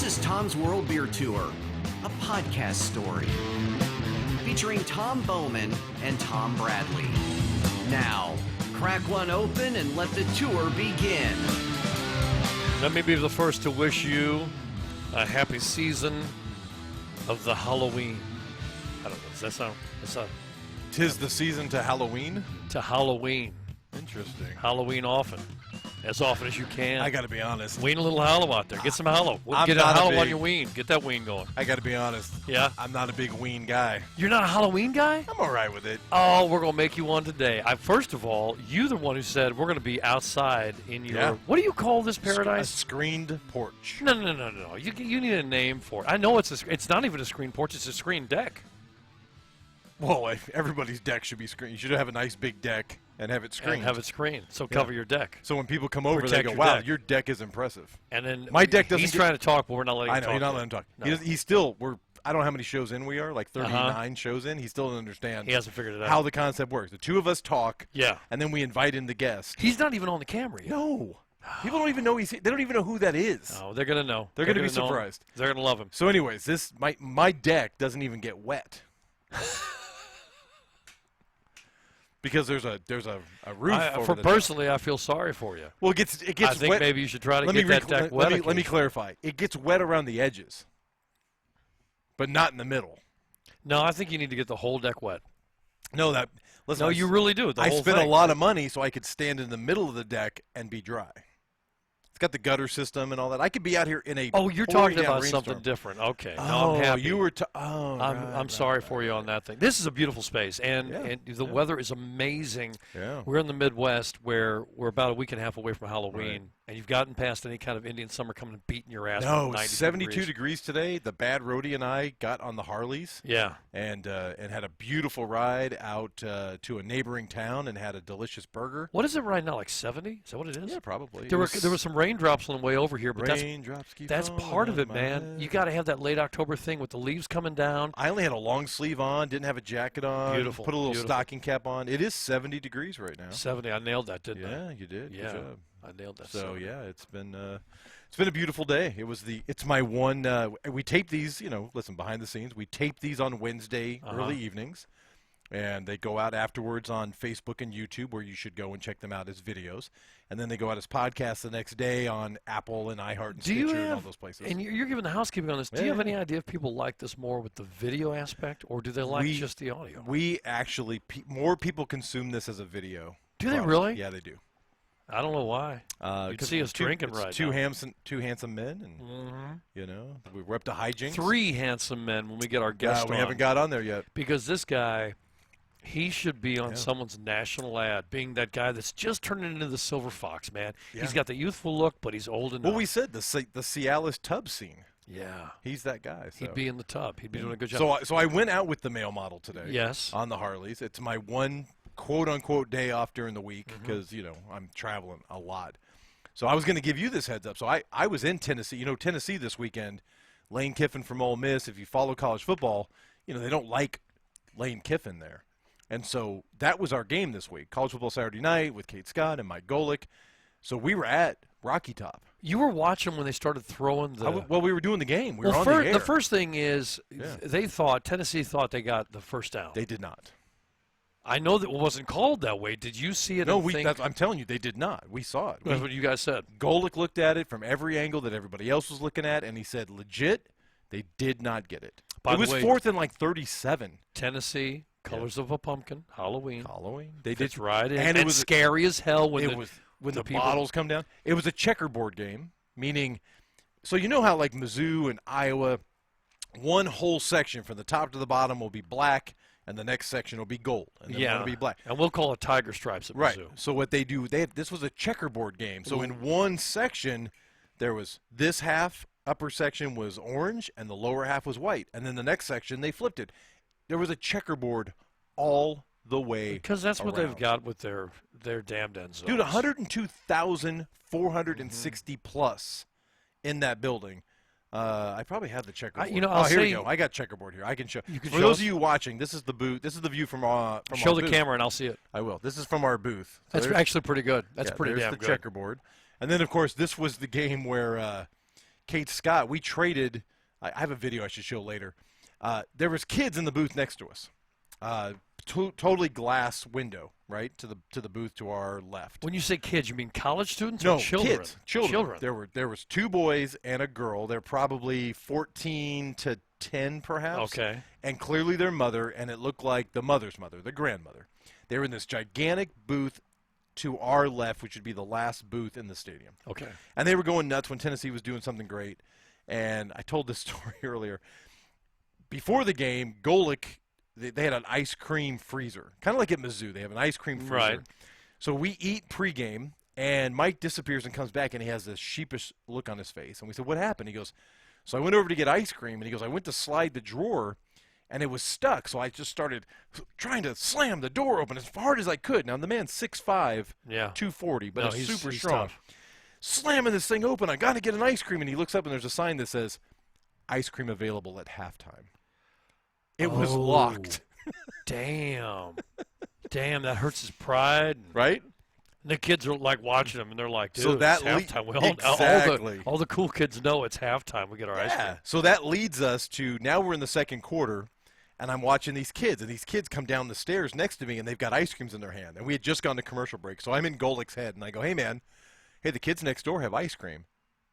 is Tom's World Beer Tour, a podcast story featuring Tom Bowman and Tom Bradley. Now, crack one open and let the tour begin. Let me be the first to wish you a happy season of the Halloween. I don't know, does that sound? Tis the season to Halloween? To Halloween. Interesting. Halloween often. As often as you can. I got to be honest. Wean a little hallow out there. Get some hallow. I'm Get a not a hallow big- on your wean. Get that wean going. I got to be honest. Yeah? I'm not a big ween guy. You're not a Halloween guy? I'm all right with it. Oh, we're going to make you one today. First of all, you the one who said we're going to be outside in your... Yeah. What do you call this A paradise? screened porch. No. You need a name for it. I know it's not even a screen porch. It's a screen deck. Well, everybody's deck should be screened. You should have a nice big deck and have it screened. And have it screened. So cover your deck. So when people come over, Protect they go, your wow, deck. your deck is impressive. And then My deck doesn't He's get- trying to talk, but we're not letting him I know, talk. you're not yet. letting him talk. No. He's still, I don't know how many shows in we are, like 39 shows in. He still doesn't understand He hasn't figured it out. how the concept works. The two of us talk, Yeah. and then we invite in the guest. He's not even on the camera yet. No. People don't even know they don't even know who that is. Oh, they're going to know. They're gonna be know him. surprised. They're going to love him. So anyways, my deck doesn't even get wet. Because there's a roof over For the deck. personally, I feel sorry for you. Well, it gets I think wet. maybe you should try to Let get me that deck wet. let me occasionally. clarify. It gets wet around the edges, but not in the middle. No, I think you need to get the whole deck wet. No, listen. No, you really do. The I whole spent thing. a lot of money so I could stand in the middle of the deck and be dry. It's got the gutter system and all that. I could be out here in a Oh, you're pouring talking down about something rainstorm. different. Okay. No, Oh, I'm happy. you were. I'm sorry for you on that thing. This is a beautiful space, and, Yeah, and the weather is amazing. Yeah. We're in the Midwest where we're about a week and a half away from Halloween, Right. and you've gotten past any kind of Indian summer coming and beating your ass. No, with 72 degrees today. The bad roadie and I got on the Harleys. Yeah. And had a beautiful ride out to a neighboring town and had a delicious burger. What is it right now? Like 70? Is that what it is? Yeah, probably. There was some raindrops on the way over here, but raindrops keep that's falling part of on it, my man. head. You got to have that late October thing with the leaves coming down. I only had a long sleeve on, didn't have a jacket on. Beautiful, Put a little beautiful. stocking cap on. It is 70 degrees right now. 70. I nailed that, didn't I? Yeah, you did. Yeah. Good job. I nailed that. So 70. yeah, it's been a beautiful day. It's my one. We tape these. Listen, behind the scenes, we tape these on Wednesday early evenings, and they go out afterwards on Facebook and YouTube, where you should go and check them out as videos, and then they go out as podcasts the next day on Apple and iHeart and Do you Stitcher and all have, those places. and you're giving the housekeeping on this, do you Yeah, have any yeah. idea if people like this more with the video aspect, or do they like just the audio? We actually more people consume this as a video. Do they product. really? Yeah, they do. I don't know why. You'd 'cause see us drinking it's right two now. handsome men, and we're up to hijinks. 3 handsome men when we get our guest we on. haven't got on there yet. Because this guy, he should be on someone's national ad, being that guy that's just turning into the silver fox, man. Yeah. He's got the youthful look, but he's old enough. Well, we said the Cialis tub scene. Yeah. He's that guy. So. He'd be in the tub. He'd be doing a good job. So I went out with the male model today. Yes. On the Harleys. It's my one quote-unquote day off during the week Mm-hmm. because, I'm traveling a lot. So I was going to give you this heads up. So I was in Tennessee. Tennessee this weekend, Lane Kiffin from Ole Miss, if you follow college football, they don't like Lane Kiffin there. And so that was our game this week, college football Saturday night with Kate Scott and Mike Golick. So we were at Rocky Top. You were watching when they started throwing the... Well, we were doing the game. We were on the air. The first thing is Yeah. Tennessee thought they got the first down. They did not. I know that it wasn't called that way. Did you see it? No, and think, I'm telling you, they did not. We saw it. that's what you guys said. Golick looked at it from every angle that everybody else was looking at, and he said, legit, they did not get it. By It the was way- fourth and like 37. Tennessee, Colors of a Pumpkin, Halloween. They Fits did right in. and it was scary as hell when when the people- bottles come down. It was a checkerboard game, meaning, so you know how like Mizzou and Iowa, one whole section from the top to the bottom will be black, and the next section will be gold, and then one will be black. And we'll call it Tiger Stripes at Right. Mizzou. So what they do, this was a checkerboard game. So in one section, there was this half, upper section was orange, and the lower half was white. And then the next section, they flipped it. There was a checkerboard all the way Because that's what they've around. got with their damned end zones. Dude, 102,460 plus in that building. I probably have the checkerboard. I'll here we say- go. I got checkerboard here. I can show. You can For show those us? of you watching, this is the booth. This is the view from our Show the booth. camera and I'll see it. I will. This is from our booth. So That's there's- actually pretty good. That's yeah, pretty there's damn the good. checkerboard. And then, of course, this was the game where Kate Scott, we traded. I have a video I should show later. There was kids in the booth next to us. Totally glass window, right, to the booth to our left. When you say kids, you mean college students No, or children? kids, children. There was 2 boys and a girl. They're probably 14 to 10, perhaps. Okay. And clearly their mother, and it looked like the mother's mother, the grandmother. They were in this gigantic booth to our left, which would be the last booth in the stadium. Okay. And they were going nuts when Tennessee was doing something great. And I told this story earlier. Before the game, Golick, they had an ice cream freezer, kind of like at Mizzou. They have an ice cream freezer. Right. So we eat pregame, and Mike disappears and comes back, and he has this sheepish look on his face. And we said, what happened? He goes, so I went over to get ice cream, and he goes, I went to slide the drawer, and it was stuck. So I just started trying to slam the door open as hard as I could. Now, the man's 6'5", Yeah. 240, but No, he's super he's strong. tough. Slamming this thing open. I got to get an ice cream. And he looks up, and there's a sign that says, ice cream available at halftime. It was locked. Damn. Damn, that hurts his pride. Right? And the kids are like watching him, and they're like, dude, So that it's halftime. exactly. All the cool kids know it's halftime. We get our ice cream. So that leads us to now we're in the second quarter, and I'm watching these kids, and these kids come down the stairs next to me, and they've got ice creams in their hand. And we had just gone to commercial break, so I'm in Golick's head, and I go, hey, man, hey, the kids next door have ice cream.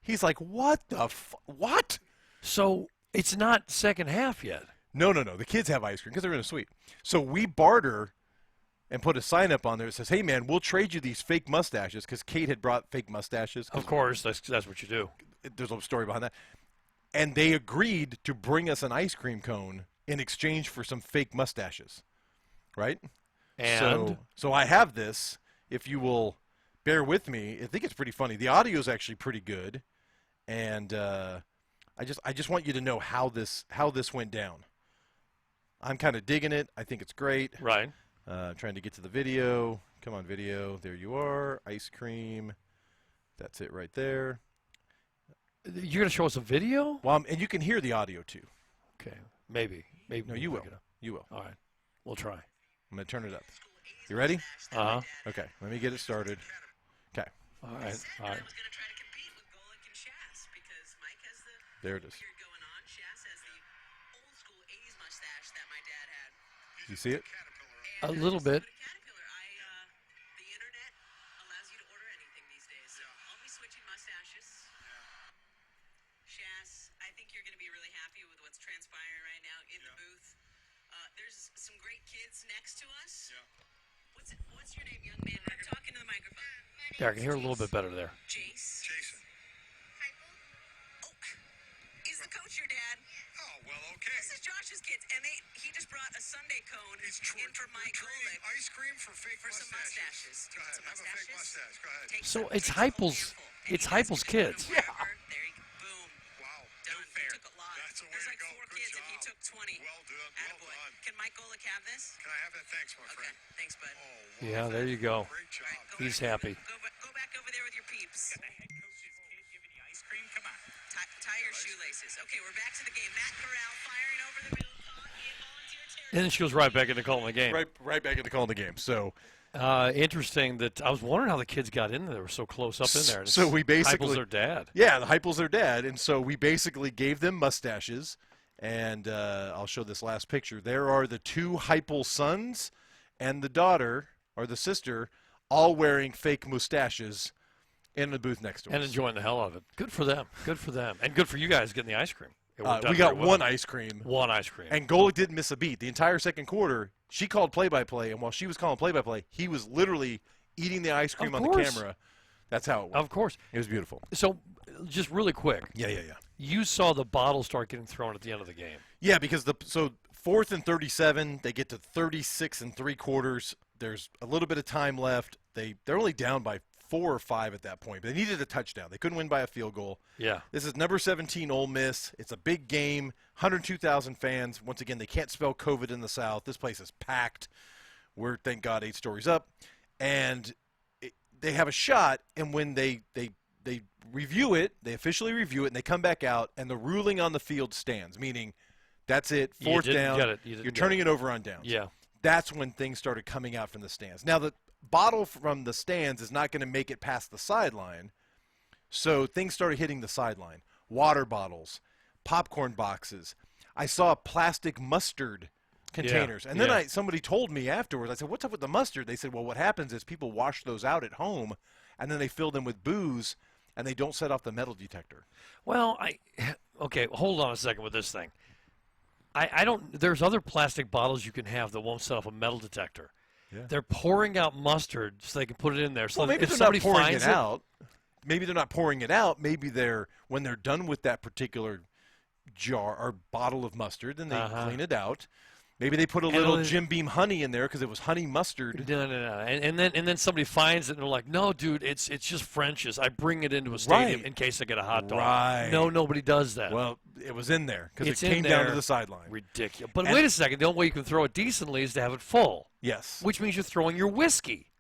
He's like, what the what? So it's not second half yet. No. The kids have ice cream because they're in a suite. So we barter and put a sign up on there that says, hey, man, we'll trade you these fake mustaches because Kate had brought fake mustaches. Of course, that's what you do. There's a story behind that. And they agreed to bring us an ice cream cone in exchange for some fake mustaches, right? And so I have this. If you will bear with me, I think it's pretty funny. The audio is actually pretty good, and I just want you to know how this went down. I'm kind of digging it. I think it's great. right. Trying to get to the video. Come on, video. There you are. Ice cream. That's it right there. You're going to show us a video? Well, and you can hear the audio too. Okay, maybe. No, you will. You will. All right, we'll try. I'm going to turn it up. You ready? Uh-huh. Okay, let me get it started. Okay, All right. there it is. You see it? A little bit. The internet allows you to order anything these days. So I'll be switching mustaches. Shaz, I think you're going to be really happy with what's transpiring right now in the booth. There's some great kids next to us. What's your name, young man? I'm talking to the microphone. Yeah, I can hear a little bit better there. Jace. Jason. Oh, is the coach your dad? Oh, well, okay. This is Josh's kids, and he just brought a sundae cone in for Mike trading Golick ice cream for fake for some mustaches. Go ahead, Some have a fake mustache. Go ahead. Take So some, it's take some Heupel's. handful. It's And he Heupel's asked me to kids. do whatever. There you go. Boom. Wow. Done. No fair. He took a lot. That's the way There's to like go. 4 Good kids, and he job. took 20. Well done. Well Attaboy. done. Can Mike Golick have this? Can I have it? Thanks, my Okay. friend. Thanks, bud. Oh, wow. Yeah, there you go. Great job. All right, go He's back happy. Go back over there with your peeps. The head coach's kid giving you ice cream? Come on. Tie your shoelaces. Okay, we're back to the game. Matt Corral firing over the middle. Caught in volunteer territory. And then she goes right back into calling the game. Right back in the call of the game. So Interesting that I was wondering how the kids got in there. They were so close up in there. So we basically- Heupel's their dad. yeah, the Heupel's their dad, and so we basically gave them mustaches. And I'll show this last picture. There are the 2 Heupel sons and the daughter or the sister, all wearing fake mustaches in the booth next to us. And enjoying the hell out of it. Good for them. Good for them. And good for you guys getting the ice cream. It worked out we got very well. one ice cream. One ice cream. And Golick didn't miss a beat. The entire second quarter, she called play-by-play, and while she was calling play-by-play, he was literally eating the ice cream Of on the course. camera. That's how it went. Of course. It was beautiful. So, just really quick, Yeah. you saw the bottle start getting thrown at the end of the game. Yeah, because so 4th and 37, they get to 36 and 3/4. There's a little bit of time left. They're only down by 4 or 5 at that point, but they needed a touchdown. They couldn't win by a field goal. Yeah. This is number 17 Ole Miss. It's a big game. 102,000 fans. Once again, they can't spell COVID in the South. This place is packed. We're, thank God, 8 stories up. And they have a shot, and when they review it, they officially review it, and they come back out, and the ruling on the field stands, meaning that's it, You 4th didn't down. get it. You didn't You're get turning it over on downs. Yeah. That's when things started coming out from the stands. Now, the bottle from the stands is not going to make it past the sideline, so things started hitting the sideline. water bottles, popcorn boxes. I saw plastic mustard containers. And then somebody told me afterwards, I said, what's up with the mustard? They said, well, what happens is people wash those out at home, and then they fill them with booze, and they don't set off the metal detector. Well, okay, hold on a second with this thing. I don't. There's other plastic bottles you can have that won't set off a metal detector. Yeah. They're pouring out mustard so they can put it in there. So Well, maybe if they're somebody not pouring finds it out. Maybe they're not pouring it out. Maybe when they're done with that particular jar or bottle of mustard, then they clean it out. Maybe they put a little Jim Beam honey in there because it was honey mustard. No. And then somebody finds it and they're like, no, dude, it's just French's. I bring it into a stadium in case I get a hot dog. Right. No, nobody does that. Well, it was in there because it in came down to there. the sideline. Ridiculous. But wait a second. The only way you can throw it decently is to have it full. Yes. Which means you're throwing your whiskey.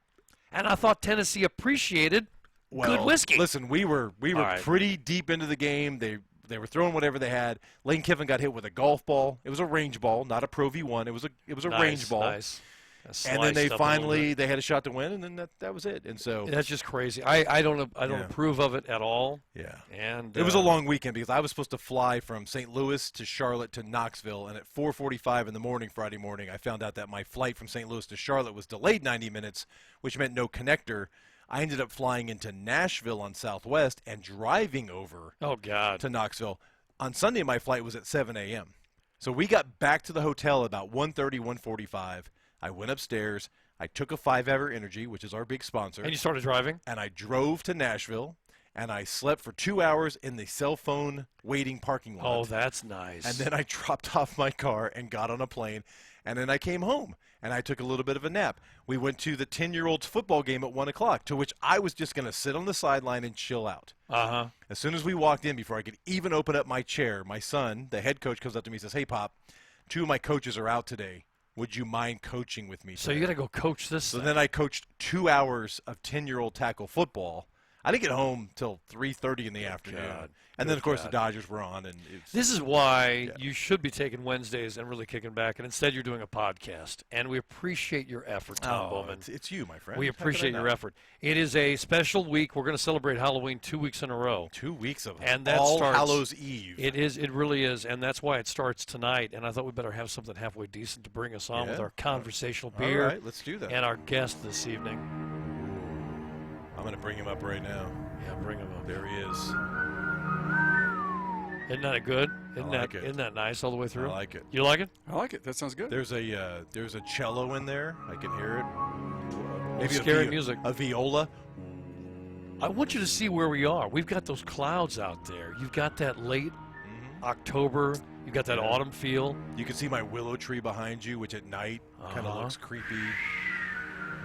And I thought Tennessee appreciated good whiskey. Listen, we were right. pretty deep into the game. They were throwing whatever they had. Lane Kiffin got hit with a golf ball. It was a range ball, not a Pro V1. It was a range ball. Nice. And then they had a shot to win, and then that was it. And so that's just crazy. I don't approve of it at all. Yeah. And it was a long weekend because I was supposed to fly from St. Louis to Charlotte to Knoxville, and at 4:45 in the morning Friday morning, I found out that my flight from St. Louis to Charlotte was delayed 90 minutes, which meant no connector. I ended up flying into Nashville on Southwest and driving over to Knoxville. On Sunday, my flight was at 7 a.m. So we got back to the hotel about 1:30, 1:45. I went upstairs. I took a 5-Hour Energy, which is our big sponsor. And you started driving? And I drove to Nashville, and I slept for 2 hours in the cell phone waiting parking lot. Oh, that's nice. And then I dropped off my car and got on a plane, and then I came home, and I took a little bit of a nap. We went to the 10-year-olds football game at 1 o'clock, to which I was just going to sit on the sideline and chill out. As soon as we walked in, before I could even open up my chair, my son, the head coach, comes up to me and says, hey, Pop, 2 of my coaches are out today. Would you mind coaching with me today? So you got to go coach this So thing. then I coached 2 hours of 10-year-old tackle football. I didn't get home till 3:30 in the afternoon. And then, of course, the Dodgers were on. And this is why you should be taking Wednesdays and really kicking back. And instead, you're doing a podcast. And we appreciate your effort, Tom Bowman. It's you, my friend. We appreciate your effort. It is a special week. We're going to celebrate Halloween 2 weeks in a row. 2 weeks of and that All starts, Hallows Eve. It is. It really is. And that's why it starts tonight. And I thought we better have something halfway decent to bring us on with our conversational beer. All right, let's do that. And our guest this evening. I'm going to bring him up right now. Yeah, bring him up. There he is. Isn't that good? Isn't that nice all the way through? I like it. You like it? I like it. That sounds good. There's a cello in there. I can hear it. Maybe scary music. A viola. I want you to see where we are. We've got those clouds out there. You've got that late October. You've got that autumn feel. You can see my willow tree behind you, which at night kind of looks creepy.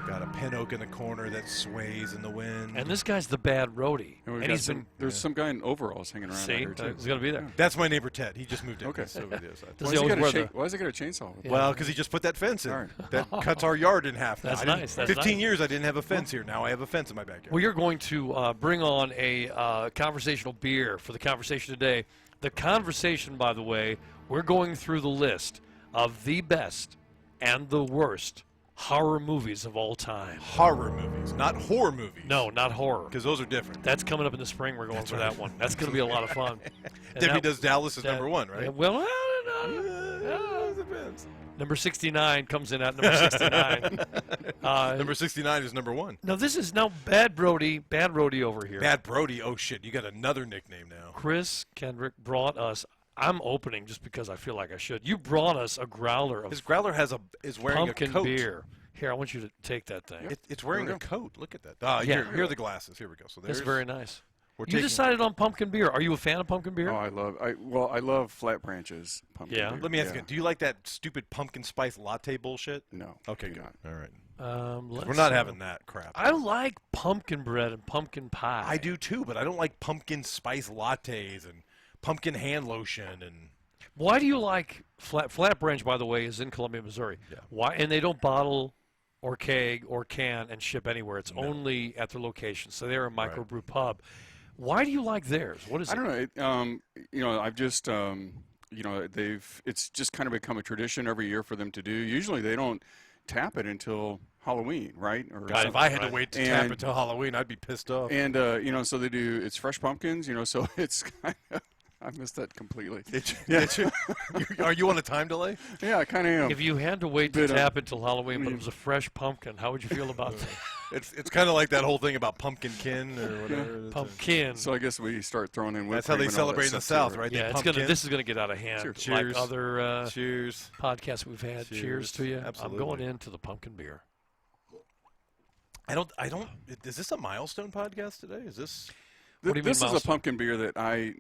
Got a pin oak in the corner that sways in the wind. And this guy's the bad roadie. And he's been. There's some guy in overalls hanging around See, out here, too. he's going to be there. That's my neighbor Ted. He just moved in. Okay. So it is. Does he always wear the? Why does he get a chainsaw? Yeah. Well, because he just put that fence in. All right. That cuts our yard in half. That's now. nice. That's 15 nice. years I didn't have a fence here. Now I have a fence in my backyard. Well, you're going to bring on a conversational beer for the conversation today. The conversation, by the way, we're going through the list of the best and the worst horror movies of all time. Horror movies, not horror movies. No, not horror. Because those are different. That's coming up in the spring. We're going for that one. That's going to be a lot of fun. Debbie Does Dallas is number 1, right? Well, I don't know. Number 69 comes in at number 69. Number 69 is number 1. No, this is now Bad Brody over here. Bad Brody. Oh, shit. You got another nickname now. Chris Kendrick brought us. I'm opening just because I feel like I should. You brought us a growler of His growler is wearing pumpkin a coat. beer. Here, I want you to take that thing. It's wearing a coat. Look at that. Yeah. Here are the glasses. Here we go. So That's very nice. You decided on pumpkin beer. Are you a fan of pumpkin beer? Oh, I love Flat Branches pumpkin beer. Let me ask you, do you like that stupid pumpkin spice latte bullshit? No. Okay, do good. not. All right. We're We're not having that crap. I like pumpkin bread and pumpkin pie. I do too, but I don't like pumpkin spice lattes and pumpkin hand lotion and. Why do you like Flat Branch? By the way, is in Columbia, Missouri. Yeah. Why? And they don't bottle or keg or can and ship anywhere. It's only at their location. So they're a microbrew pub. Why do you like theirs? What is it? I don't know. I've just it's just kind of become a tradition every year for them to do. Usually they don't tap it until Halloween, right? Or God, if I had to wait to tap it till Halloween, I'd be pissed off. And so they do. It's fresh pumpkins, so it's kind of. I missed that completely. Are you on a time delay? Yeah, I kind of am. If you had to wait to Bit of- tap until Halloween, but it was a fresh pumpkin, how would you feel about that? It's kind of like that whole thing about pumpkin or whatever. Pumpkin. So I guess we start throwing in whipped That's how they cream and all that celebrate in the stuff South, too, right? Yeah, They it's pumpkin. this is gonna get out of hand. Cheers. Like other Cheers. podcasts we've had. Cheers to you. Absolutely. I'm going into the pumpkin beer. I don't. Is this a milestone podcast today? Is this? What do you mean This is a milestone? pumpkin beer that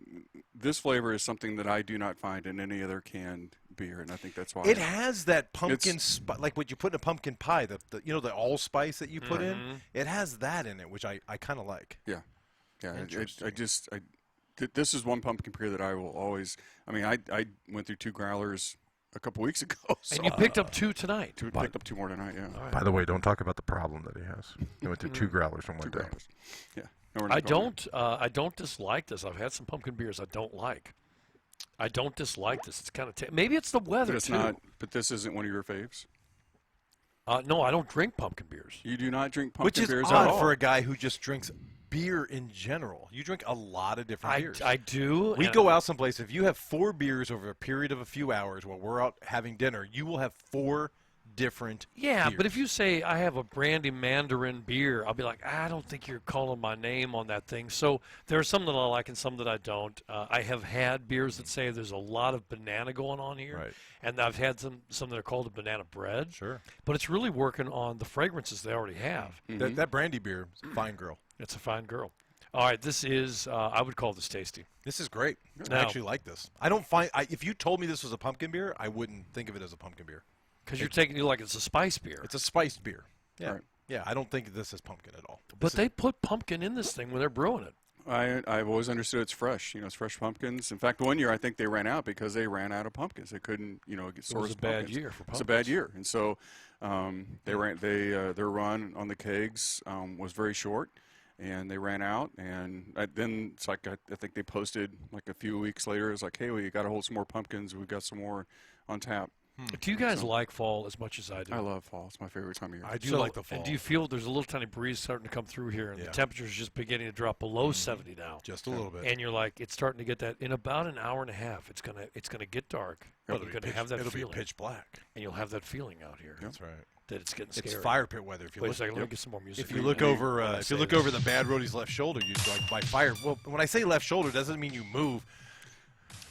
this flavor is something that I do not find in any other canned beer, and I think that's why. It has that pumpkin, like what you put in a pumpkin pie, the the allspice that you put in. It has that in it, which I kind of like. Yeah. Interesting. This is one pumpkin beer that I will always. I mean, I went through 2 growlers a couple weeks ago. So And you picked up 2 tonight. picked up 2 more tonight. Yeah. All right. By the way, don't talk about the problem that he has. He went through 2 growlers from 2 one day. growlers. Yeah. No, we're not I going don't dislike this. I've had some pumpkin beers I don't like. I don't dislike this. It's kind of maybe it's the there. weather But it's too. not. But this isn't one of your faves. No, I don't drink pumpkin beers. You do not drink pumpkin Which is beers at odd all. for a guy who just drinks beer in general. You drink a lot of different beers. I do. We and go out someplace. If you have 4 beers over a period of a few hours while we're out having dinner, you will have 4 different Yeah, but beers. if you say I have a brandy mandarin beer, I'll be like, I don't think you're calling my name on that thing. So there are some that I like and some that I don't. I have had beers that say there's a lot of banana going on here, Right. and I've had some that are called a banana bread. Sure. But it's really working on the fragrances they already have. That brandy beer is a fine girl. It's a fine girl. All right, this is I would call this tasty. This is great. I Now- actually like this. I don't find if you told me this was a pumpkin beer, I wouldn't think of it as a pumpkin beer. Because you're taking it like it's a spice beer. It's a spiced beer. Yeah. Right. Yeah, I don't think this is pumpkin at all. But they put pumpkin in this thing when they're brewing it. I've always understood it's fresh. It's fresh pumpkins. In fact, one year I think they ran out because they ran out of pumpkins. They couldn't, get source a bad pumpkins. year for It's a bad year, and so their run on the kegs was very short, and they ran out. And then it's like I think they posted like a few weeks later. It's like, hey, we got to hold some more pumpkins. We've got some more on tap. Do you guys like fall as much as I do? I love fall. It's my favorite time of year. I do So, like the fall. And do you feel there's a little tiny breeze starting to come through here, and Yeah. the temperature's just beginning to drop below 70 now? Just a little bit. And you're like, it's starting to get that in about an hour and a half. It's gonna get dark. It'll and be you're gonna have that it'll feeling, be pitch black. and you'll have that feeling out here That's right. that it's getting scary. It's fire pit weather. If you Wait a look, second, let me get some more music. if you look over, if you say look this. over the bad roadie's left shoulder, you like by fire. Well, when I say left shoulder, doesn't mean you move.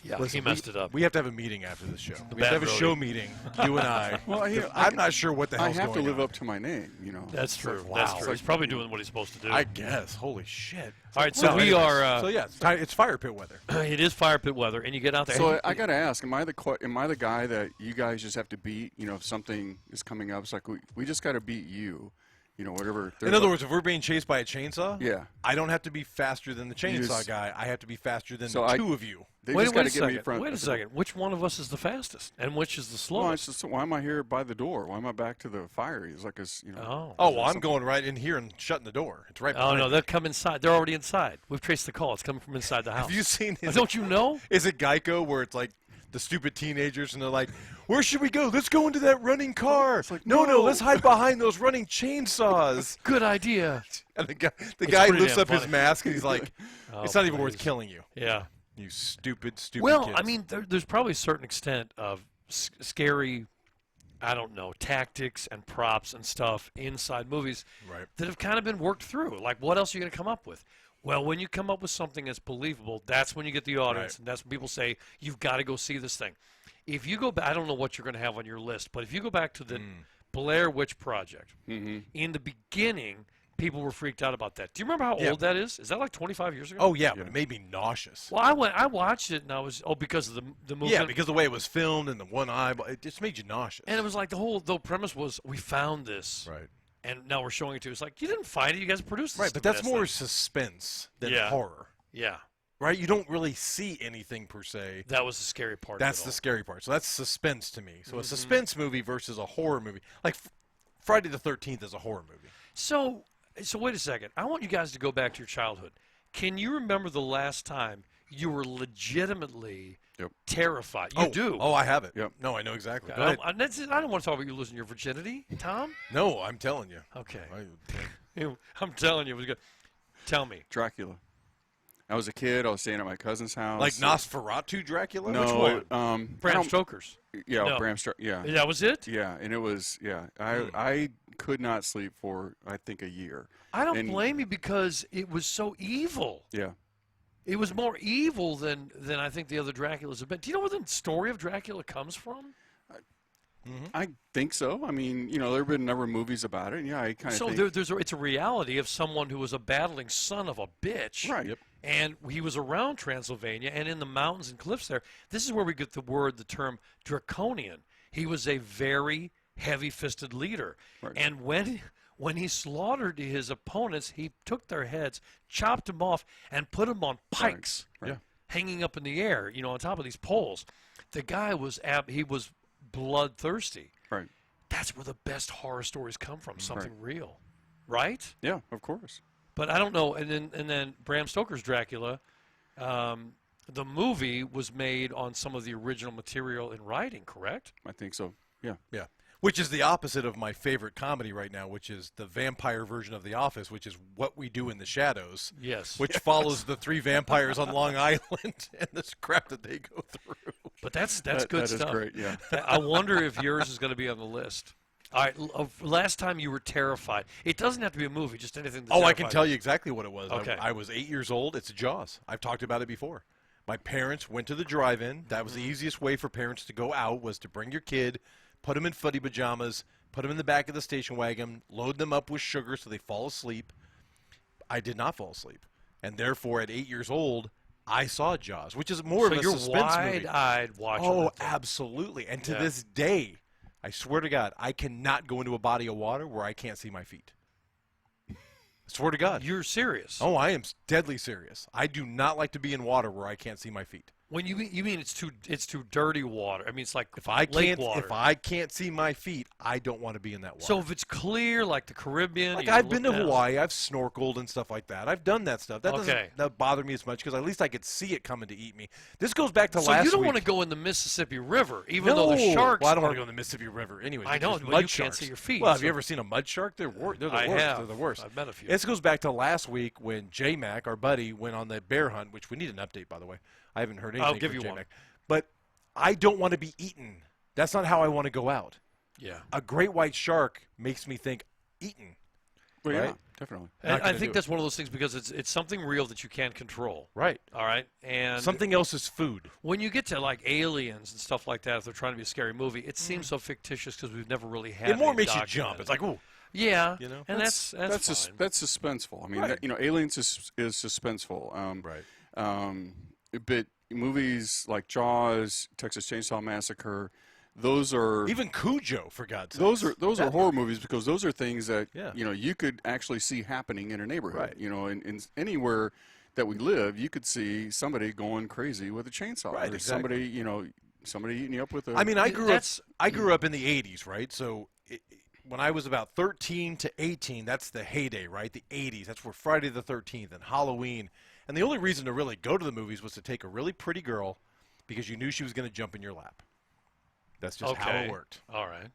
yeah, Listen, he messed it up. We have to have a meeting after this show. We have bad to have a roadie. show meeting, you and I. Well, 'cause I'm not sure what the I hell's have to going live on. up to my name. That's true. Wow. That's It's true. like- He's probably doing what he's supposed to do. I guess. Holy shit. All right, so Well, we anyways, are. so yeah, it's fire pit weather. It is fire pit weather, and you get out there. So and I got to ask: Am I the guy that you guys just have to beat? If something is coming up, it's like we just got to beat you. Whatever. In other words, if we're being chased by a chainsaw, Yeah. I don't have to be faster than the chainsaw just- guy. I have to be faster than So the I- 2 of you. they wait, just wait got a to get me second. front. Wait a second. Which one of us is the fastest, and which is the Well, slowest? it's just, why am I here by the door? Why am I back to the fire? It's like Oh. Oh, well, I'm going right in here and shutting the door. It's right Oh behind no, me. they'll come inside. They're already inside. We've traced the call. It's coming from inside the house. Have you seen Oh, his, don't you know? Is it Geico where it's like the stupid teenagers and they're like, where should we go? Let's go into that running car. like, no, no. let's hide behind those running chainsaws. Good idea. And the guy It's guy pretty lifts damn up his funny. mask and he's like, Oh, it's not even worth please. killing you. Yeah. You stupid Well, kids. I mean, there's probably a certain extent of scary, I don't know, tactics and props and stuff inside movies Right. that have kind of been worked through. Like, what else are you going to come up with? Well, when you come up with something that's believable, that's when you get the audience, Right. and that's when people say, you've got to go see this thing. If you go back, I don't know what you're going to have on your list, but if you go back to the Blair Witch Project, in the beginning, people were freaked out about that. Do you remember how Yeah. old that is? Is that like 25 years ago? Oh, yeah, but it made me nauseous. Well, I watched it, and I was, because of the movie. Yeah, because the way it was filmed and the one eye, it just made you nauseous. And it was like the premise was, we found this, right. and now we're showing it to you. It's like, you didn't find it, you guys produced this. Right, but that's stupid-ass more thing. suspense than Yeah. horror. Yeah, Right? You don't really see anything per se. that was the scary part That's of it the all. scary part. So that's suspense to me. So a suspense movie versus a horror movie. Like Friday the 13th is a horror movie. So wait a second. I want you guys to go back to your childhood. Can you remember the last time you were legitimately Yep. terrified? You do. Oh, I have it. Yep. No, I know exactly. Go I ahead. don't want to talk about you losing your virginity, Tom. No, I'm telling you. Okay. I- I'm telling you, it was good. Tell me. Dracula. I was a kid. I was staying at my cousin's house. Like Nosferatu Dracula? No, Which one? I Bram don't- Stoker's. Yeah, No. Bram Stoker. Yeah, That was it? yeah, and it was I could not sleep for I think a year. I don't And- blame you because it was so evil. Yeah. It was more evil than I think the other Draculas have been. Do you know where the story of Dracula comes from? I think so. I mean, you know, there have been a number of movies about it. And yeah, I kind of So think. it's a reality of someone who was a battling son of a bitch. Right. Yep. And he was around Transylvania and in the mountains and cliffs there. This is where we get the term draconian. He was a very heavy-fisted leader. Right. And when he slaughtered his opponents, he took their heads, chopped them off, and put them on pikes, Right. Yeah. hanging up in the air, on top of these poles. The guy was bloodthirsty. Right. That's where the best horror stories come from, something real, right? Yeah, of course. But I don't know. And then Bram Stoker's Dracula, the movie was made on some of the original material in writing, correct? I think so. Yeah. Yeah. Which is the opposite of my favorite comedy right now, which is the vampire version of The Office, which is What We Do in the Shadows. Yes. Which follows the 3 vampires on Long Island and this crap that they go through. But that's good That stuff. is great. Yeah. I wonder if yours is going to be on the list. All right. Last time you were terrified. It doesn't have to be a movie, just anything that Oh, I can terrified tell you. you exactly what it was. Okay. I was 8 years old. It's Jaws. I've talked about it before. My parents went to the drive-in. That was the easiest way for parents to go out, was to bring your kid, put them in footy pajamas, put them in the back of the station wagon, load them up with sugar so they fall asleep. I did not fall asleep. And therefore, at 8 years old, I saw Jaws, which is more So of a you're suspense movie. wide-eyed watching Oh, that thing. absolutely. And to Yeah. this day, I swear to God, I cannot go into a body of water where I can't see my feet. I swear to God. You're serious. Oh, I am deadly serious. I do not like to be in water where I can't see my feet. When you mean it's too dirty water. I mean, it's like If I lake can't water. if I can't see my feet, I don't want to be in that water. So if it's clear, like the Caribbean, like you I've look been to down. Hawaii, I've snorkeled and stuff like that. I've done that stuff. That Okay. doesn't bother me as much because at least I could see it coming to eat me. This goes back to So last you don't week. want to go in the Mississippi River, even No. though the sharks. Well, I don't are, want to go in the Mississippi River. Anyways, I know, there's well, mud you can't sharks. see your feet, Well, have so- you ever seen a mud shark? They're the worst. I have. They're the worst. I've met a few. This goes back to last week when J-Mac, our buddy, went on the bear hunt, which we need an update, by the way. I haven't heard anything I'll give from you one. J-Mac. But I don't want to be eaten. That's not how I want to go out. Yeah. A great white shark makes me think eaten. Well, yeah, Right. definitely. And Not I gonna think do that's one of those things because it's something real that you can't control. Right. All right. And Something else is food. when you get to like aliens and stuff like that, if they're trying to be a scary movie, it seems so fictitious because we've never really had. It more any makes you jump. documented. It's like, ooh. yeah, you know? and that's fine. that's suspenseful. I mean, Right. that, you know, Aliens is suspenseful. Right. But movies like Jaws, Texas Chainsaw Massacre, those are Even Cujo, for God's sake. those are horror movies because those are things that Yeah. you know you could actually see happening in a neighborhood. Right. You know, in anywhere that we live, you could see somebody going crazy with a chainsaw, Right, or exactly. somebody eating you up with a. I mean, I grew That's- up in the 80s, right? So when I was about 13 to 18, that's the heyday, right? The 80s. That's where Friday the 13th and Halloween. And the only reason to really go to the movies was to take a really pretty girl because you knew she was going to jump in your lap. That's just how Okay. it worked. All right.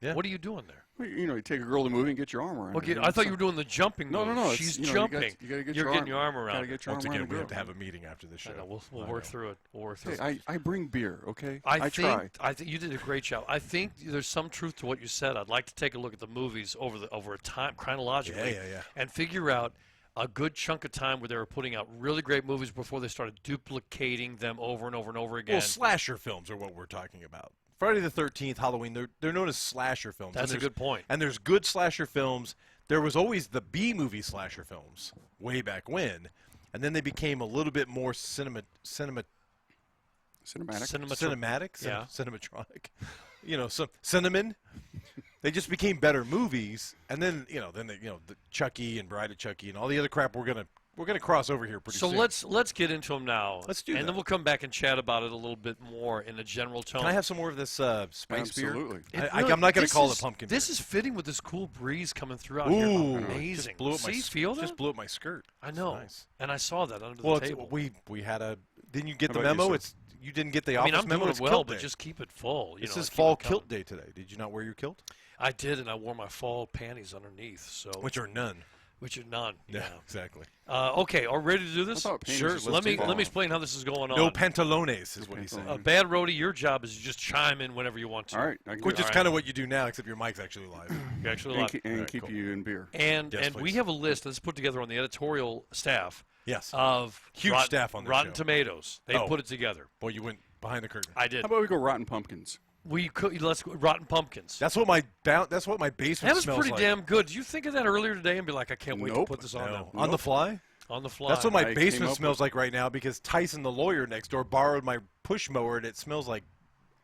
Yeah. What are you doing there? you know, you take a girl to the movie and get your arm around. Okay, her. I thought you were doing the jumping. No, move. no. She's you know, jumping. You gotta get You're your getting your arm around. Gotta her. get your Once arm again, around we the have to girl. have a meeting after this show. I know, we'll I work know. through it. We'll work through Hey, it. I bring beer, okay? I try. think you did a great job. I think there's some truth to what you said. I'd like to take a look at the movies over a time chronologically, Yeah. and figure out a good chunk of time where they were putting out really great movies before they started duplicating them over and over and over again. Well, slasher films are what we're talking about. Friday the 13th, Halloween, they're known as slasher films. That's And a there's- good point. And there's good slasher films. There was always the B-movie slasher films way back when, and then they became a little bit more Cinematic. cinematic, Yeah. cinematronic. You know, some cinnamon. They just became better movies, and then the Chucky and Bride of Chucky and all the other crap we're gonna cross over here pretty So soon. let's get into them now. Let's do and that. then we'll come back and chat about it a little bit more in a general tone. Can I have some more of this spice beer? Absolutely. I'm not going to call it pumpkin beer. This is fitting with this cool breeze coming through out Ooh, here. just Amazing. blew up my See, s- feel that? Just blew up my skirt. I know. Nice. And I saw that under Well, the table. we had a. Didn't you get How the about you, memo? sir? You didn't get the I mean, office I'm memo. doing It's it well, kilt but day. just keep it full. This and is keep fall it coming. kilt day today. Did you not wear your kilt? I did, and I wore my fall panties underneath. So Which are none. Which is none. Yeah, exactly. Okay, are we ready to do this? I thought pain Sure, was just Let me football. explain how this is going on. No pantalones is what he said. Bad roadie, your job is to just chime in whenever you want to. All right, I can Which do is it. kind of what you do now, except your mic's actually live. You're actually and, live. keep, and All right, keep cool. you in beer. And Yes, we please. have a list that's put together on the editorial staff Yes. of Huge staff on this Rotten show. Tomatoes. They Oh. put it together. Boy, you went behind the curtain. I did. How about we go Rotten Pumpkins? We could let's go Rotten Pumpkins. That's what my basement That was smells pretty like. damn good. Did you think of that earlier today and be like, I can't wait to Nope. put this on No. now? On the fly? On the fly. That's what my I basement came up smells with- like right now because Tyson, the lawyer next door, borrowed my push mower and it smells like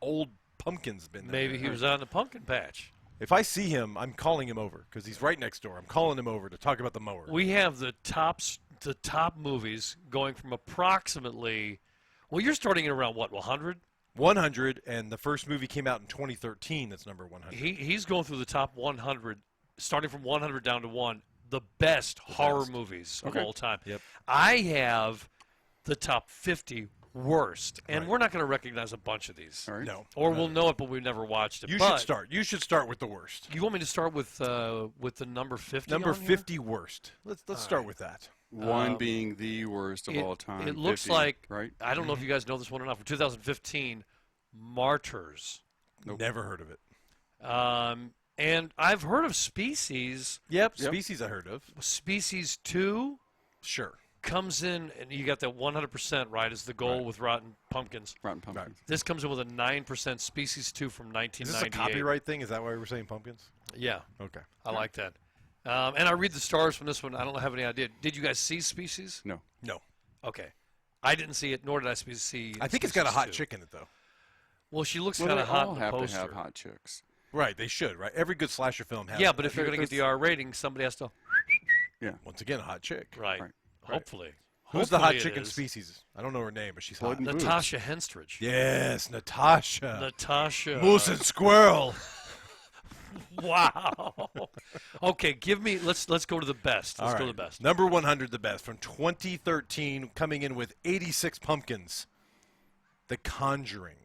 old pumpkins been there. Maybe he was on the pumpkin patch. If I see him, I'm calling him over because he's right next door. I'm calling him over to talk about the mower. We have the top movies going from approximately. Well, you're starting at around what, 100? 100, and the first movie came out in 2013. That's number 100. He's going through the top 100, starting from 100 down to 1. The best horror movies of Okay. all time. Yep. I have the top 50 worst, and Right. we're not going to recognize a bunch of these. All right. No. Or we'll know it, but we've never watched it. You But should start. You should start with the worst. You want me to start with the number 50? Number on here? 50 worst. Let's start with that. One being the worst of all time. It looks 50, like, right? I don't know if you guys know this one or not, for 2015, Martyrs. Nope. Never heard of it. And I've heard of Species. Yep. Yep. Species I heard of. Species 2 Sure. comes in, and you got that 100%, right, is the goal Right. with Rotten Pumpkins. Rotten Pumpkins. This comes in with a 9% Species 2 from Is 1998. this a copyright thing? Is that why we're saying pumpkins? Yeah, Okay. I like that. And I read the stars from this one. I don't have any idea. Did you guys see Species? No. No. Okay. I didn't see it, nor did I see I think it's got a hot Species 2. chick in it, though. Well, she looks Well, kind they of hot all in the have poster. to have hot chicks. Right. They should, right? Every good slasher film has Yeah, that. but if you're going to get the R rating, somebody has to. Once again, a hot chick. Right. Right. Hopefully. Who's the hot Hopefully it chick in is. Species? I don't know her name, but she's Blood hot. and- Natasha Henstridge. Yes, Natasha. Natasha. Moose and squirrel. Wow. Okay, give me. Let's go to the best. Let's All go right. to the best. Number 100, the best from 2013, coming in with 86 pumpkins. The Conjuring.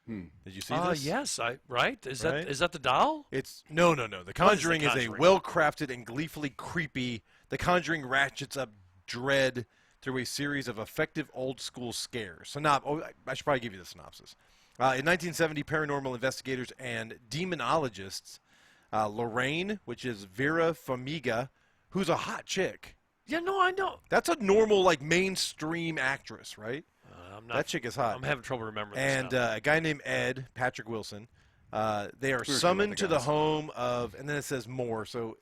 Did you see this? Yes, right. Is Right? that the doll? It's no. The Conjuring is a Conjuring? well-crafted and gleefully creepy. The Conjuring ratchets up dread through a series of effective old-school scares. I should probably give you the synopsis. In 1970, paranormal investigators and demonologists, Lorraine, which is Vera Farmiga, who's a hot chick. Yeah, no, I know. That's a normal, like, mainstream actress, right? I'm not. That chick is hot. I'm having trouble remembering. And this now. a guy named Ed, Patrick Wilson, they are sure summoned about to the the guys. home of, and then it says more, so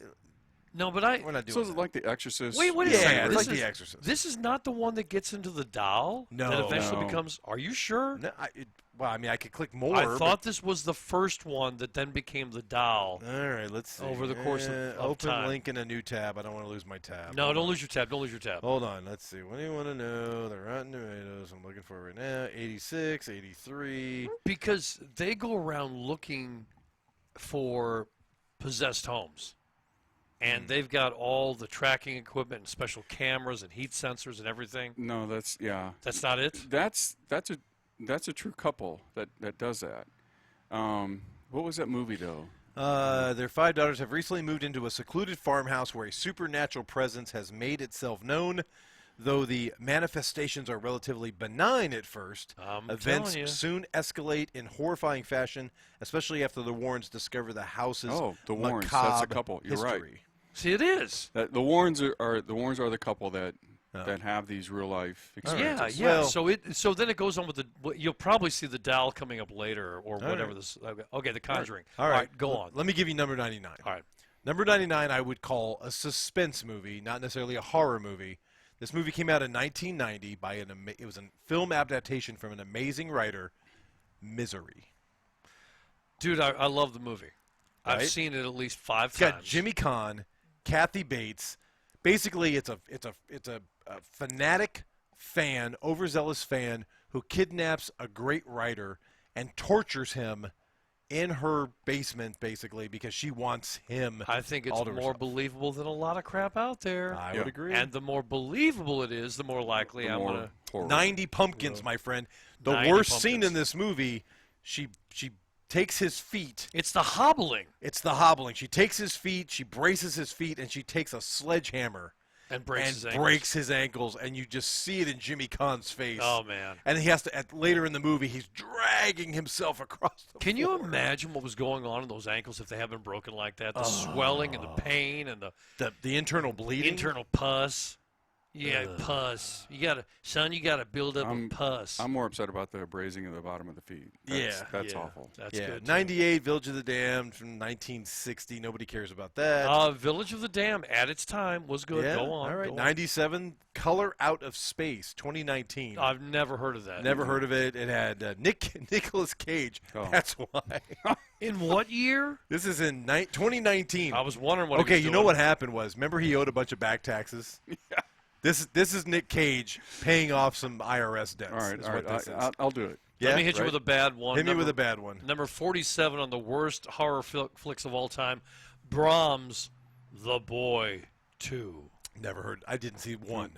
no, but I. we're not doing So is it that. like The Exorcist? Wait a Yeah, second. it's This like is, The Exorcist. This is not the one that gets into the doll. No. That eventually No. becomes. Are you sure? No, I could click more. I thought this was the first one that then became the doll. But, all right, let's see. Over the course of open time. link in a new tab. I don't want to lose my tab. No, Hold don't on. lose your tab. Don't lose your tab. Hold on, let's see. What do you want to know? The Rotten Tomatoes. I'm looking for it right now. 86, 83. Because they go around looking for possessed homes. And they've got all the tracking equipment and special cameras and heat sensors and everything. No, that's That's not it? That's a true couple that does that. What was that movie though? Their 5 daughters have recently moved into a secluded farmhouse where a supernatural presence has made itself known. Though the manifestations are relatively benign at first, I'm events telling you. soon escalate in horrifying fashion, especially after the Warrens discover the house's The Warrens. macabre That's a couple. You're right. history. See, it is. The Warrens are the couple that have these real life experiences. Yeah. Well- so then it goes on with the. You'll probably see the doll coming up later or whatever right. this. Okay, The Conjuring. All right, go on. Let me give you number 99. All right. Number 99 I would call a suspense movie, not necessarily a horror movie. This movie came out in 1990 by it was a film adaptation from an amazing writer, Misery. Dude, I love the movie. I've Right? seen it at least 5 It's times. got Jimmy Caan, Kathy Bates. Basically, it's a fanatic fan, overzealous fan who kidnaps a great writer and tortures him in her basement, basically, because she wants him. I think it's all to more herself. believable than a lot of crap out there. I Yeah. would agree. And the more believable it is, the more likely The I'm more gonna. horror. 90 pumpkins, my friend. The 90 worst scene pumpkins. in this movie, she takes his feet. It's the hobbling. It's the hobbling. She takes his feet, she braces his feet, and she takes a sledgehammer And breaks his ankles, and you just see it in Jimmy Cahn's face. Oh, man. And he has to, later in the movie, he's dragging himself across the Can floor. you imagine what was going on in those ankles if they had been broken like that? The swelling and the pain and the internal bleeding? internal pus. Yeah, pus. You gotta build up a pus. I'm more upset about the brazing of the bottom of the feet. That's awful. That's good. 98, Village of the Damned from 1960. Nobody cares about that. Village of the Dam at its time was good. Yeah, Go on. all right. Go on. 97, Color Out of Space, 2019. I've never heard of that. Never heard of it. It had Nicolas Cage. Oh. That's why. In what year? This is in 2019. I was wondering what. Okay, he was you know doing. what happened was, remember he owed a bunch of back taxes? Yeah. This is Nick Cage paying off some IRS debts. All right, is all what right. this is. I'll do it. Yeah, Let me hit you right? with a bad one. Hit me with a bad one. Number 47 on the worst horror flicks of all time. Brahms, The Boy 2. Never heard. I didn't see one.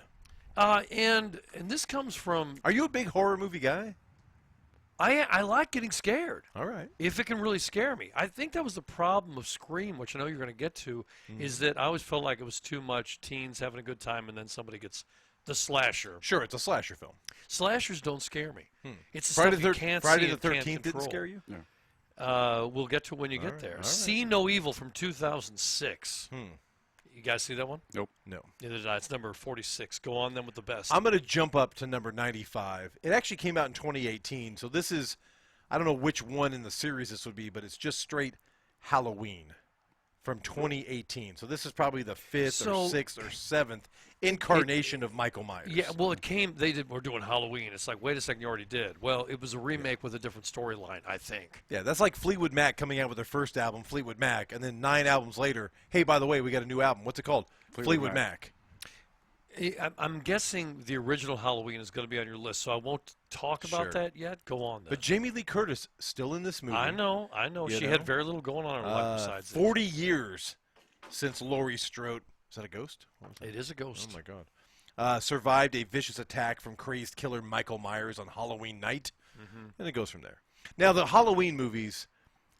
And this comes from. Are you a big horror movie guy? I like getting scared. All right. If it can really scare me. I think that was the problem of Scream, which I know you're going to get to, is that I always felt like it was too much teens having a good time and then somebody gets the slasher. Sure, it's a slasher film. Slashers don't scare me. It's the Friday stuff the you can't Friday see the and can't 13th didn't control. scare you? We'll get to when you get right, there. all right. See No Evil from 2006. You guys see that one? Nope. No. Neither did I. It's number 46. Go on then with the best. I'm going to jump up to number 95. It actually came out in 2018, so this is, I don't know which one in the series this would be, but it's just straight Halloween from 2018. So this is probably the fifth or sixth or seventh incarnation of Michael Myers. Yeah, well, we're doing Halloween. It's like, wait a second, you already did. Well, it was a remake with a different storyline, I think. Yeah, that's like Fleetwood Mac coming out with their first album, Fleetwood Mac, and then 9 albums later, hey, by the way, we got a new album. What's it called? Fleetwood Mac. I'm guessing the original Halloween is going to be on your list, so I won't talk about Sure. that yet. Go on, then. But Jamie Lee Curtis still in this movie. I know. You She know? had very little going on in her life besides 40 years since Laurie Strode. Is that a ghost? What was that? It is a ghost. Oh, my God. Survived a vicious attack from crazed killer Michael Myers on Halloween night. And it goes from there. Now, the Halloween movies,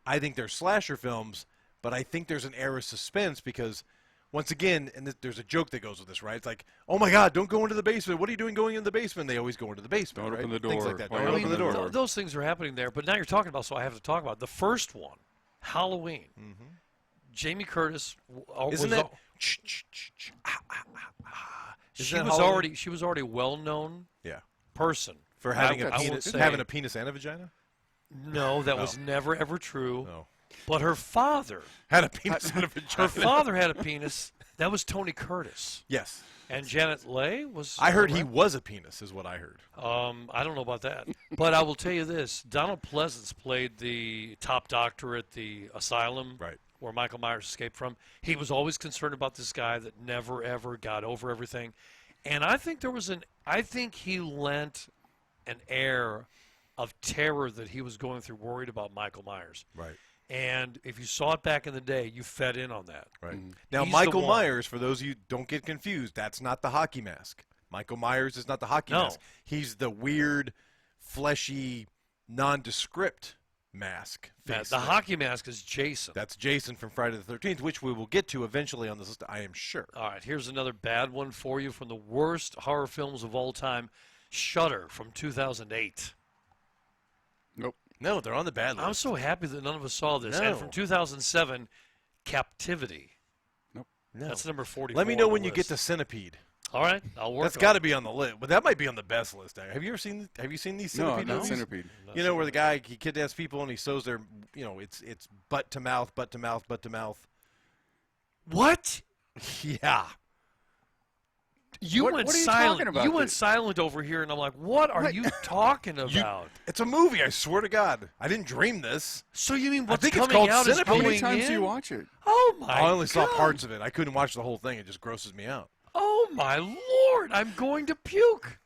I think they're slasher films, but I think there's an air of suspense because, once again, and there's a joke that goes with this, right? It's like, oh, my God, don't go into the basement. What are you doing going in the basement? They always go into the basement, Don't right? open the Things door. like that. Why Don't you open the door. Those things are happening there, but now you're talking about, so I have to talk about it. The first one, Halloween. Jamie Curtis Isn't was that... she that was Halloween? already a well-known Yeah. person For having, I won't say- having a penis and a vagina? No, that was never ever true. No. But her father, Had a penis and a vagina. her father had a penis. That was Tony Curtis. Yes. And Janet Leigh was. I heard he was a penis, is what I heard. I don't know about that, but I will tell you this: Donald Pleasance played the top doctor at the asylum, Right. where Michael Myers escaped from. He was always concerned about this guy that never ever got over everything, and I think I think he lent an air of terror that he was going through, worried about Michael Myers. Right. And if you saw it back in the day, you fed in on that. Right. Now, He's the Michael one. Myers, for those of you who don't get confused, that's not the hockey mask. Michael Myers is not the hockey No. mask. He's the weird, fleshy, nondescript mask. That- face the thing. hockey mask is Jason. That's Jason from Friday the 13th, which we will get to eventually on this list, I am sure. All right, here's another bad one for you from the worst horror films of all time, Shudder from 2008. Nope. No, they're on the bad list. I'm so happy that none of us saw this. No. And from 2007, Captivity. No. That's number 44. Let me know on the when you get list. to Centipede. All right, I'll work. That's on got to it. be on the list. But that might be on the best list. Have you seen these No, Centipede not movies? Centipede. You know where the guy he kidnaps people and he sews their, it's butt to mouth, butt to mouth, butt to mouth. What? Yeah. You What- went what are you silent. talking about You went this? silent over here, and I'm like, what are you talking about? It's a movie. I swear to God, I didn't dream this. So you mean what's think it's coming called out is Centipede. How going many times in? do you watch it? Oh my! I only saw God. parts of it. I couldn't watch the whole thing. It just grosses me out. Oh my Lord! I'm going to puke.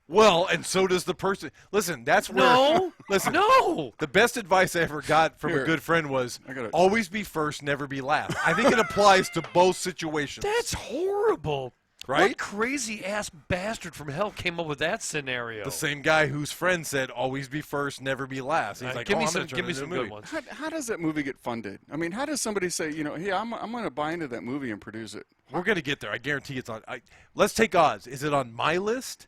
Well, and so does the person. Listen, that's where. No. Listen. No. The best advice I ever got from a Here. good friend was I gotta- always be first, never be last. I think it applies to both situations. That's horrible. Right? What crazy ass bastard from hell came up with that scenario? The same guy whose friend said, "Always be first, never be last." He's like, give "Oh, me I'm some, gonna turn give me it into some a good movie." ones. How does that movie get funded? I mean, how does somebody say, hey, I'm going to buy into that movie and produce it? We're gonna get there. I guarantee it's on. Let's take odds. Is it on my list,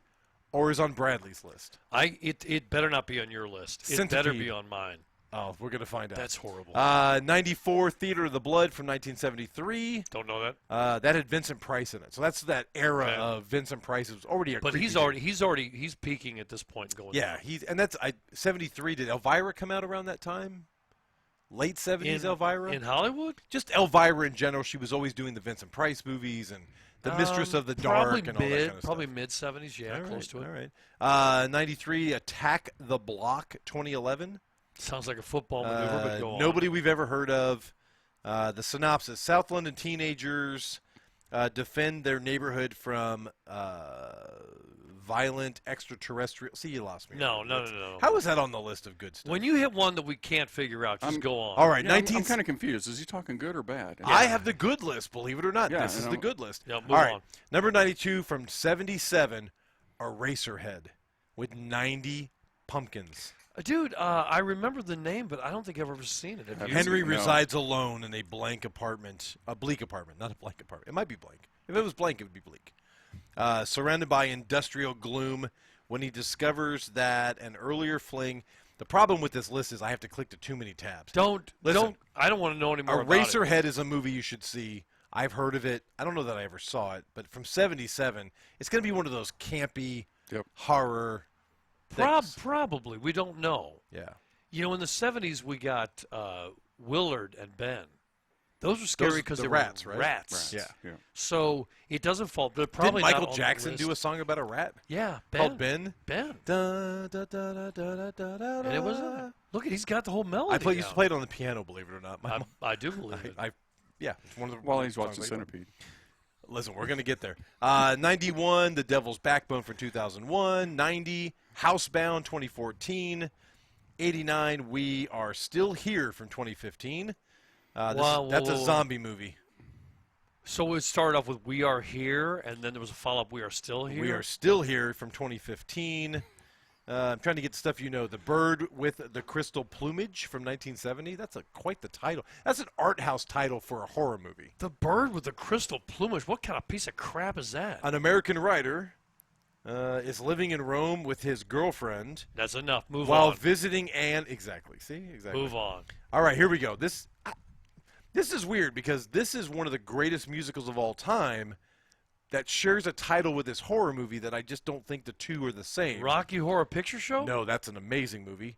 or is it on Bradley's list? It better not be on your list. It better Centipede. be on mine. Oh, we're gonna find out. That's horrible. 94 Theater of the Blood from 1973. Don't know that. That had Vincent Price in it, so that's that era Okay. of Vincent Price. It was already a. But creepy he's peaking at this point. Going. Yeah, that's 73. Did Elvira come out around that time? Late 70s, Elvira. in Hollywood. Just Elvira in general. She was always doing the Vincent Price movies and the Mistress of the Dark and all that kind of Probably stuff. mid 70s. Yeah, close to it. All right. 93, Attack the Block, 2011. Sounds like a football maneuver, but go on. Nobody we've ever heard of. The synopsis: South London teenagers defend their neighborhood from violent extraterrestrial. See, you lost me. No. How is that on the list of good stuff? When you hit one that we can't figure out, just go on. All right, Yeah, I'm 19. kind of confused. Is he talking good or bad? I have the good list, believe it or not. Yeah, This is the good list. Yeah, move All right, on. number 92 from 77, Eraserhead with 90 pumpkins. Dude, I remember the name, but I don't think I've ever seen it. Have you? Henry No. resides alone in a bleak apartment, not a blank apartment. It might be blank. If it was blank, it would be bleak. Surrounded by industrial gloom, when he discovers that an earlier fling. The problem with this list is I have to click to too many tabs. Listen, I don't want to know any more about it. Eraserhead is a movie you should see. I've heard of it. I don't know that I ever saw it, but from 77, it's going to be one of those campy horror things. Probably. We don't know. Yeah. You know, in the 70s, we got Willard and Ben. Those were scary because the they rats, were right? rats. Yeah. So it doesn't fall. They're Did probably not Michael on Jackson the do a list. song about a rat? Yeah, Ben. Called Ben? Ben. Da, da, da, da, da, da, da, And it was look, he's got the whole melody. used to play it on the piano, believe it or not. My mom- I do believe it. yeah, it's one of the While he's songs watching I love. Centipede. Listen, we're going to get there. 91, The Devil's Backbone from 2001. 90, Housebound 2014. 89, We Are Still Here from 2015. That's a zombie movie. So it started off with "We Are Here," and then there was a follow-up. "We Are Still Here." We Are Still Here from 2015. I'm trying to get the stuff you know. The Bird with the Crystal Plumage from 1970. That's quite the title. That's an art house title for a horror movie. The Bird with the Crystal Plumage. What kind of piece of crap is that? An American writer is living in Rome with his girlfriend That's enough. Move while on. visiting Anne. Exactly. See? Exactly. Move on. All right, here we go. This is weird because this is one of the greatest musicals of all time that shares a title with this horror movie that I just don't think the two are the same. Rocky Horror Picture Show? No, that's an amazing movie.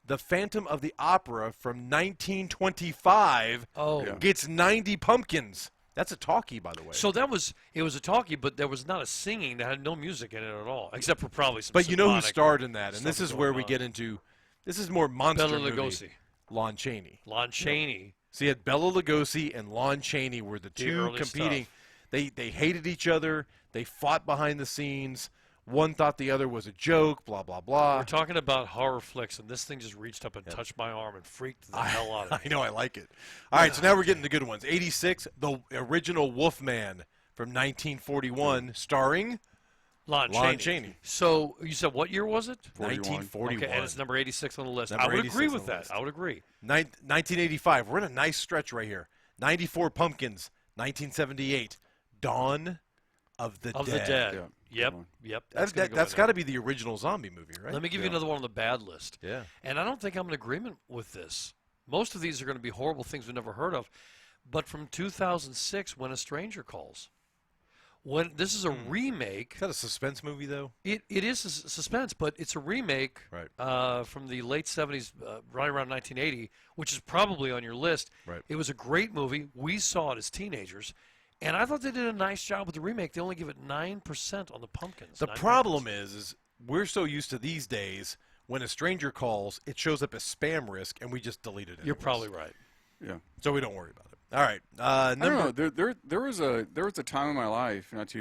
The Phantom of the Opera from 1925 gets 90 pumpkins. That's a talkie, by the way. So it was a talkie, but there was not a singing. That had no music in it at all, except for probably some. But you know who symphonic starred in that, and stuff this is going where we on. get into. This is more monster Bela movie. Lugosi. Lon Chaney. Lon Chaney. So you had Bela Lugosi and Lon Chaney were the The two early competing. stuff. They hated each other. They fought behind the scenes. One thought the other was a joke. Blah blah blah. We're talking about horror flicks, and this thing just reached up and touched my arm and freaked the hell out of me. I know, I like it. All right, so now we're getting the good ones. 86, the original Wolfman from 1941, starring Lon Chaney. So you said what year was it? 1941. Okay, and it's number 86 on the list. Number I would 86 agree on with the that. list. I would agree. 1985. We're in a nice stretch right here. 94 Pumpkins. 1978. Dawn of the Of Dead. the Dead. Yeah, Yep. good one. Yep. That's got to be the original zombie movie, right? Let me give you another one on the bad list. Yeah. And I don't think I'm in agreement with this. Most of these are going to be horrible things we've never heard of. But from 2006, When a Stranger Calls. When this is a remake. Is that a suspense movie, though? It is a suspense, but it's a remake from the late 70s, right around 1980, which is probably on your list. Right. It was a great movie. We saw it as teenagers. And I thought they did a nice job with the remake. They only give it 9% on the Pumpkins. The problem is we're so used to these days, when a stranger calls, it shows up as spam risk, and we just delete it. You're anyways. probably right. Yeah. So we don't worry about it. All right. I don't know. There was a time in my life, not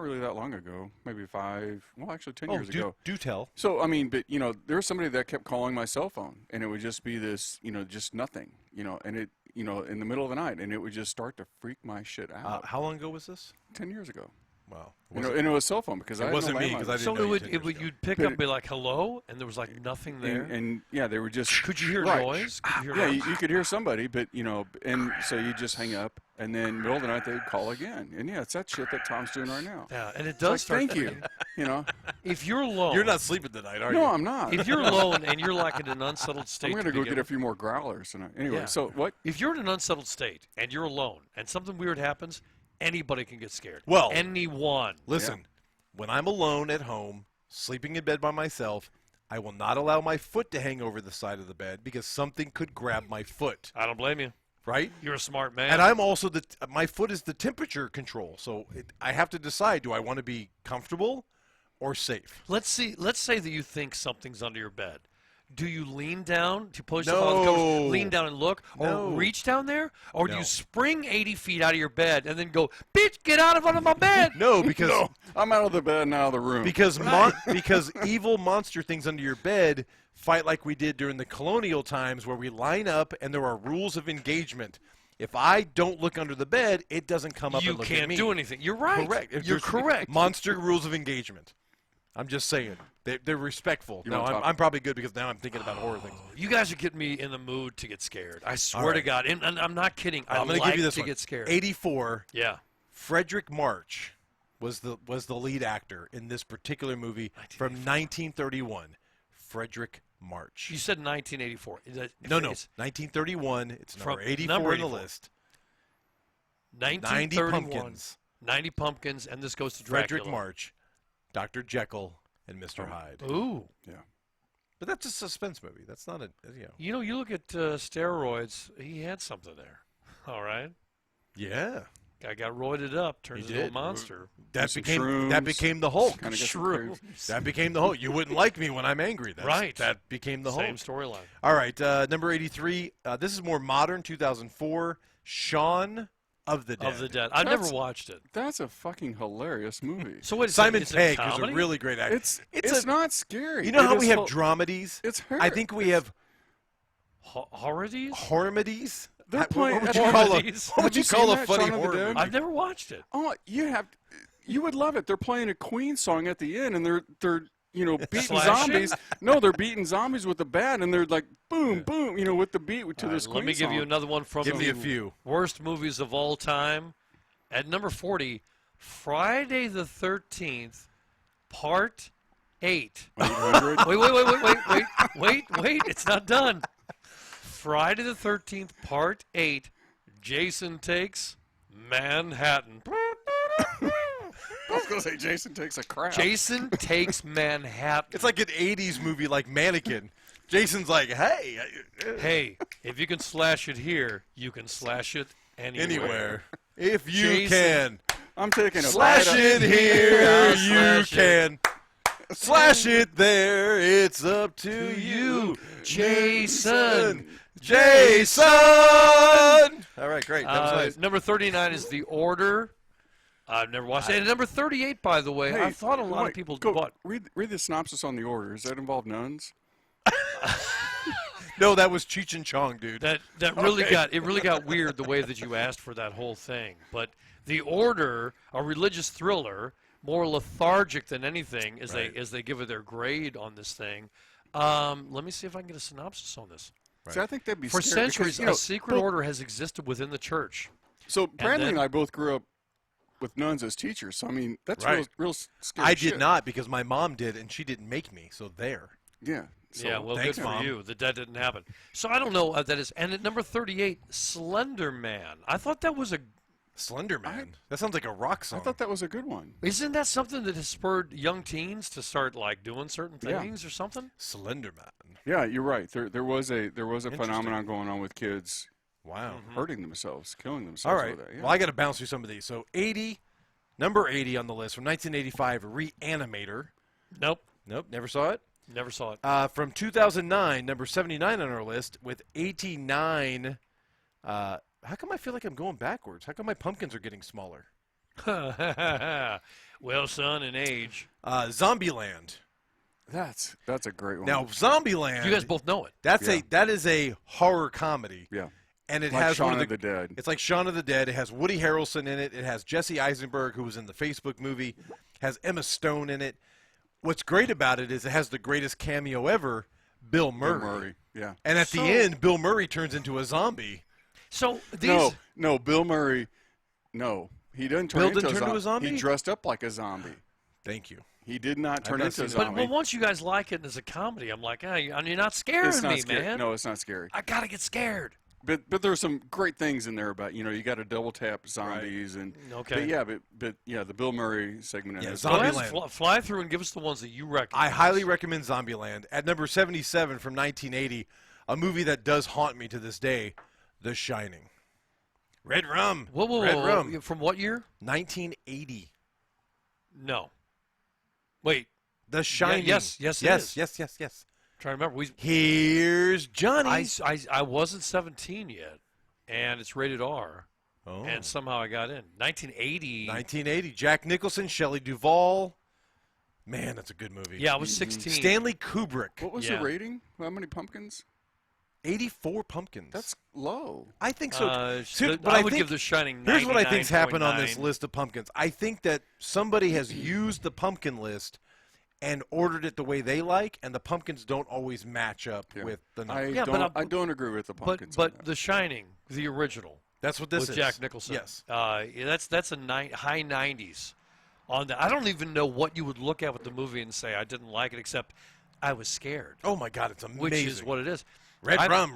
really that long ago, maybe 10 years ago. Do tell. So I mean, but there was somebody that kept calling my cell phone, and it would just be this, just nothing, and in the middle of the night, and it would just start to freak my shit out. How long ago was this? 10 years ago. Wow. And it was cell phone because I It had wasn't no me landline. because I didn't So know you 10 years ago. you'd pick up and be like, hello, and there was like nothing there. And yeah, they were just. Could you hear right. noise? Could you hear Yeah, noise? you could hear somebody, but and so you just hang up, and then middle of the night they'd call again, and yeah, it's that shit that Tom's doing right now. Yeah, and it It's does like, start. thank you. If you're alone, You're not sleeping tonight, are you? No, I'm not. If you're alone and you're like in an unsettled state, I'm gonna to go begin get a with- few more growlers tonight. Anyway, Yeah. so what? If you're in an unsettled state and you're alone and something weird happens, anybody can get scared. Well, anyone. Listen, when I'm alone at home, sleeping in bed by myself, I will not allow my foot to hang over the side of the bed because something could grab my foot, I don't blame you. right? You're a smart man. And I'm also my foot is the temperature control, so I have to decide: do I want to be comfortable or safe? Let's say that you think something's under your bed. Do you lean down? Do you push No. yourself out of the covers, lean down and look, or No. reach down there, or do No. you spring 80 feet out of your bed and then go, "Bitch, get out of under my bed"? No, because No, I'm out of the bed and out of the room. because because evil monster things under your bed fight like we did during the colonial times, where we line up and there are rules of engagement. If I don't look under the bed, it doesn't come up You and look at can't me. do anything. You're right. Correct. If You're there's correct. Monster rules of engagement. I'm just saying. They're respectful. You No, wanna talk- I'm probably good because now I'm thinking about horror things. You guys are getting me in the mood to get scared. I swear All to right. God, and I'm not kidding. I I'm going to like give you this to one. get scared. 84. Yeah. Frederick March was the lead actor in this particular movie from 1931. Frederick March. You said 1984. No, It's 1931. It's number From 84 number in the 84. list. 1931. 90 pumpkins. 90 pumpkins, and this goes to Dracula. Frederick March, Dr. Jekyll, and Mr. Hyde. Ooh. yeah. But that's a suspense movie. That's not a. You look at steroids, he had something there. All right. Yeah. Guy got roided up, turned He into a did. monster. That Some became shrooms. the Hulk. Kinda get some Shrew. That became the Hulk. You wouldn't like me when I'm angry. Right. That became the Same Hulk. storyline. All right, number 83. This is more modern, 2004. Shaun of the Dead. Of the Dead. I've That's- never watched it. That's a fucking hilarious movie. So wait a Simon second, is it Pegg is a comedy? really great actor. It's not scary. You know It how is we have hil- dramedies? It's I think we have Horrorities? horrorities. They're What playing- would you call a, Horrorities? what would Have you you call seen a that, funny Shaun of the horror Dead? movie? I've never watched it. Oh, you would love it. They're playing a Queen song at the end, and they're beating Slashing? zombies. No, they're beating zombies with the bat, and they're like boom, boom, with the beat to All this right, Queen let me give you song. another one from Give me the a few. worst movies of all time. At number 40, Friday the 13th, Part 8. 800. Wait, it's not done. Friday the 13th, Part 8, Jason Takes Manhattan. I was gonna say Jason takes a crap. Jason Takes Manhattan. It's like an 80s movie like Mannequin. Jason's like, hey. Hey, if you can slash it here, you can slash it anywhere. If you Jason. can. I'm taking a Slash bite it of- here, Yeah, you slash it. can. Slash it there, it's up to you. Jason. Jason! All right, great. That was nice. Number 39 is The Order. I've never watched it. And number 38, by the way, Hey, I thought a lot of wait, people go, bought. read the synopsis on the order. Does that involve nuns? No, that was Cheech and Chong, dude. That really got weird the way that you asked for that whole thing. But The Order, a religious thriller, more lethargic than anything as they give it their grade on this thing. Let me see if I can get a synopsis on this. See, I think that'd be For scary centuries, because, a secret order has existed within the church. So Bradley then- and I both grew up with nuns as teachers. So I mean, that's Right. real scary. I shit. did not because my mom did, and she didn't make me, so there. Yeah. So, Yeah, well, thanks, good for Mom. you that didn't happen. So I don't know what that is. And at number 38, Slender Man. I thought that was Slender Man. That sounds like a rock I song. thought that was a good one. Isn't that something that has spurred young teens to start like doing certain Yeah. things or something? Slender Man. Yeah, you're right. There was a Interesting. phenomenon going on with kids Wow. hurting themselves, killing All themselves right. with that. Yeah. Well, I got to bounce through some of these. So number 80 on the list from 1985, Reanimator. Nope, Nope, never saw it. never saw it. From 2009, number 79 on our list with 89. How come I feel like I'm going backwards? How come my pumpkins are getting smaller? Well, son, in age. Zombieland. That's a great one. Now, Zombieland. You guys both know it. That is a horror comedy. Yeah. and it Like has Shaun one of the Dead. It's like Shaun of the Dead. It has Woody Harrelson in it. It has Jesse Eisenberg, who was in the Facebook movie. Has Emma Stone in it. What's great about it is it has the greatest cameo ever, Bill Murray. Bill Murray, yeah. And at the end, Bill Murray turns into a zombie. So these No, Bill Murray. No, he didn't turn, Bill into, didn't turn into a zombie? He dressed up like a zombie. Thank you. He did not turn not into a seen it. zombie. but once you guys like it as a comedy, I'm like, you're not scaring it's not me, scary. man. No, it's not scary. I gotta get scared. But there's some great things in there about, you got to double tap zombies and Okay. but the Bill Murray segment in Yeah, it. Go ahead, Zombieland. fly through and give us the ones that you recognize. I highly recommend Zombieland. At number 77 from 1980, a movie that does haunt me to this day, The Shining. Red Rum. Whoa, Red Rum. From what year? 1980. No. Wait, The Shining. yes, it is. Yes. trying to remember. Here's Johnny. I wasn't 17 yet, and it's rated R, Oh. and somehow I got in. 1980. 1980. Jack Nicholson, Shelley Duvall. Man, that's a good movie. Yeah, I was 16. Stanley Kubrick. What was Yeah. the rating? How many pumpkins? 84 pumpkins. That's low. I think so. I would give The Shining 99.9. Here's what I think's happened on this list of pumpkins. I think that somebody has used the pumpkin list and ordered it the way they like, and the pumpkins don't always match up Yeah. with the I number. Yeah, but I don't agree with the pumpkins. But on that. The Shining, the original, That's what this with is. Jack Nicholson. Yes. That's a high 90s. On the, I don't even know what you would look at with the movie and say I didn't like it, except I was scared, Oh my God, it's amazing. which is what it is. Red I- Rum,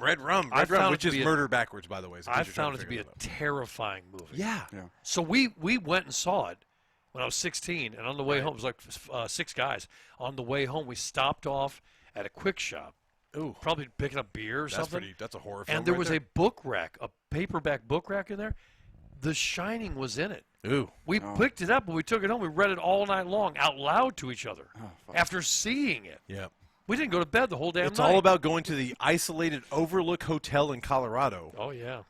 I found it which to is be a- murder backwards, by the way. so in I case you're trying found it to be a figure terrifying movie. that out. yeah. So we went and saw it when I was 16, and on the way home, it was like 6 guys. On the way home, we stopped off at a quick shop, Yeah. Ooh, probably picking up beer or that's something. pretty. That's a horror film. And there right was a book rack, a paperback book rack in there. The Shining was in it. Ooh. We picked it up and we took it home. We read it all night long out loud to each other after seeing it. Yeah. We didn't go to bed the whole damn It's night. all about going to the isolated Overlook Hotel in Colorado, Oh yeah.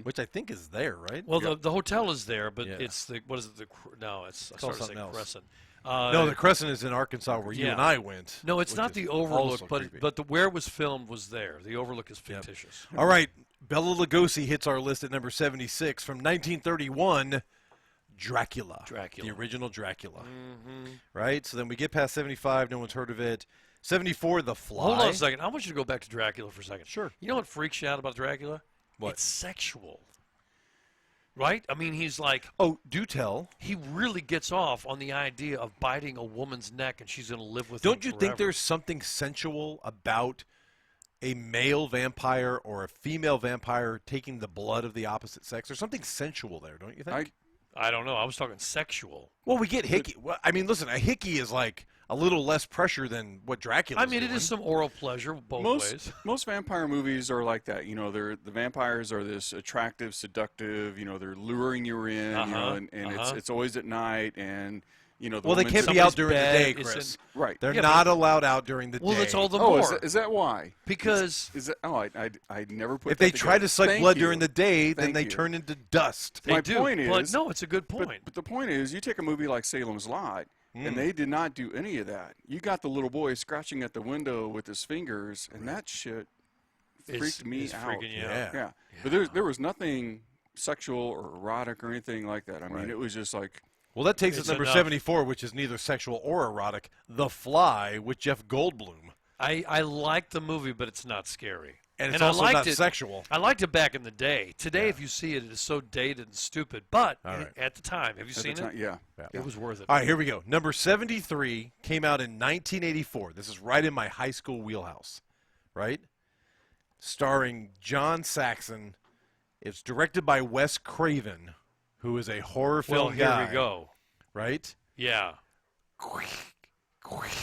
which I think is there, right? Well, the hotel is there, but Yeah. it's the what is it? No, it's I called started to say something else. Crescent. No, the Crescent is in Arkansas, where you yeah. and I went. No, it's which not is the also Overlook, creepy. but where it was filmed was there. The Overlook is fictitious. All right, Bela Lugosi hits our list at number 76 from 1931. Dracula. Dracula. The original Dracula. Right? So then we get past 75, no one's heard of it. 74, The Fly. Hold on a second. I want you to go back to Dracula for a second. Sure. You know what freaks you out about Dracula? What? It's sexual. Right? I mean, he's like, Oh, do tell. he really gets off on the idea of biting a woman's neck and she's going to live with him Don't you think forever. there's something sensual about a male vampire or a female vampire taking the blood of the opposite sex? There's something sensual there, don't you think? I don't know. I was talking sexual. Well, we get hickey. Well, I mean, listen, a hickey is like a little less pressure than what Dracula. I mean, it is some oral pleasure both ways. Most vampire movies are like that. The vampires are this attractive, seductive. They're luring you in. And it's always at night. And the Well, they woman's- can't be Somebody's out during the bed day, is Chris. Right. They're Yeah, not allowed out during the Well, day. it's all the Oh, more. is that why? Because Is that? Oh, I never put. If that they try together. to suck Thank blood you. during the day, then Thank they you. turn into dust. they My do. point but is- no, it's a good point. But the point is, you take a movie like Salem's Lot, and they did not do any of that. You got the little boy scratching at the window with his fingers, and that shit freaked me It's out. freaking you out. Yeah. Yeah. But there was nothing sexual or erotic or anything like that. I mean, it was just like, Well, that takes us It's number enough. 74, which is neither sexual or erotic. The Fly with Jeff Goldblum. I like the movie, but it's not scary. And it's I also liked not it, sexual. I liked it back in the day. Today, if you see it, it is so dated and stupid. But All right. at the time, have you at seen the time, it? yeah. It was worth it. All right, here we go. Number 73 came out in 1984. This is right in my high school wheelhouse, right? Starring John Saxon. It's directed by Wes Craven, who is a horror film Well, here guy. we go. Right? Yeah.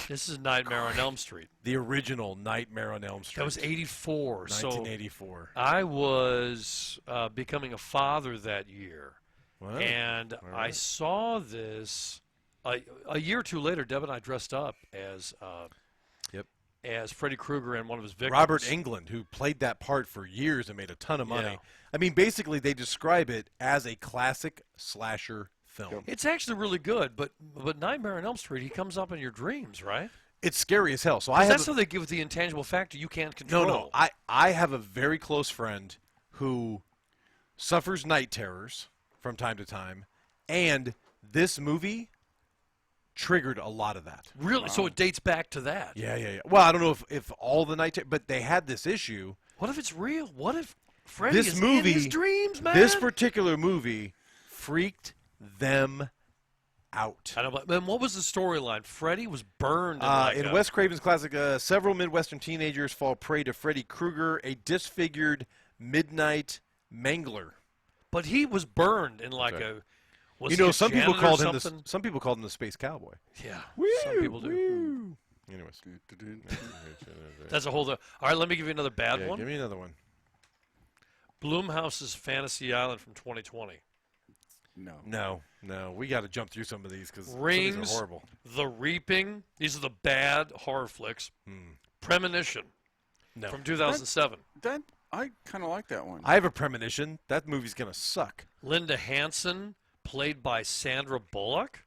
This is Nightmare on Elm Street. The original Nightmare on Elm Street. That was 84. So 1984. I was becoming a father that year. Wow. And I saw this a year or two later. Deb and I dressed up as Yep. as Freddy Krueger and one of his victims. Robert Englund, who played that part for years and made a ton of money. Yeah. I mean, basically, they describe it as a classic slasher film. It's actually really good, but Nightmare on Elm Street, he comes up in your dreams, right? It's scary as hell. So I have That's how they give the intangible factor you can't control. no. I have a very close friend who suffers night terrors from time to time, and this movie triggered a lot of that. Really? So it dates back to that. Yeah. Well, I don't know if all the night, but they had this issue. What if it's real? What if Freddy This is movie, in his dreams, man? this particular movie, freaked them out. I don't know. And what was the storyline? Freddy was burned. In Wes Craven's classic, several Midwestern teenagers fall prey to Freddy Krueger, a disfigured midnight mangler. But he was burned in like a. Was You he know, a some people janitor called or him the something? some people called him the Space Cowboy. Yeah, some people do. Anyways, That's a whole. All right, let me give you another bad yeah, one. give me another one. Blumhouse's Fantasy Island from 2020. No. No, we got to jump through some of these because some of Rings, these are horrible. The Reaping. These are the bad horror flicks. Premonition No, from 2007. That I kind of like that one. I have a premonition. That movie's gonna suck. Linda Hansen, played by Sandra Bullock.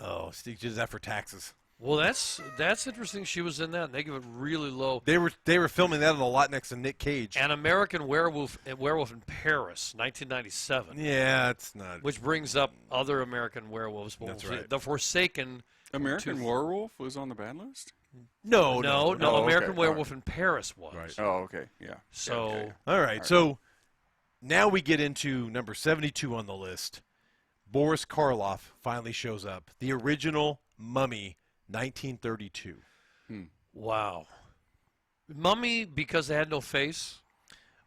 Oh, Steve did that for taxes. Well, that's interesting. She was in that, and they give it really low. They were filming that on the lot next to Nick Cage. An American Werewolf in Paris, 1997. Yeah, it's not. Which brings up other American werewolves. That's right. The Forsaken. American Werewolf was on the bad list? No. Oh, American okay, Werewolf in Paris was. Right. Oh, okay. Yeah. So, Okay. All right, so now we get into number 72 on the list. Boris Karloff finally shows up. The original Mummy, 1932. wow. Mummy, because they had no face?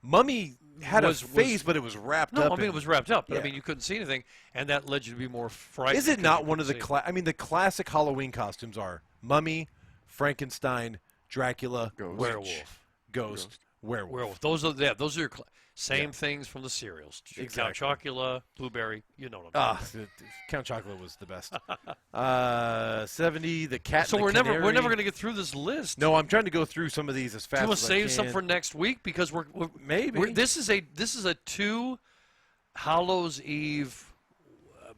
Mummy had Was- a face, but it was wrapped No, up. I mean, in- it was wrapped up. But I Yeah. mean, you couldn't see anything, and that led you to be more frightened. Is it because not you one of the couldn't see. I mean, the classic Halloween costumes are Mummy, Frankenstein, Dracula, Ghost. Werewolf. Ghost, werewolf. Werewolf. Those are your same things from the cereals. Exactly. Count Chocula, Blueberry, you know what I'm talking Count Chocula was the best. 70, the cat. So and the we're Canary. never going to get through this list. No, I'm trying to go through some of these as fast Do you want as to save I some can. for next week because Maybe. this is a 2 Hallows Eve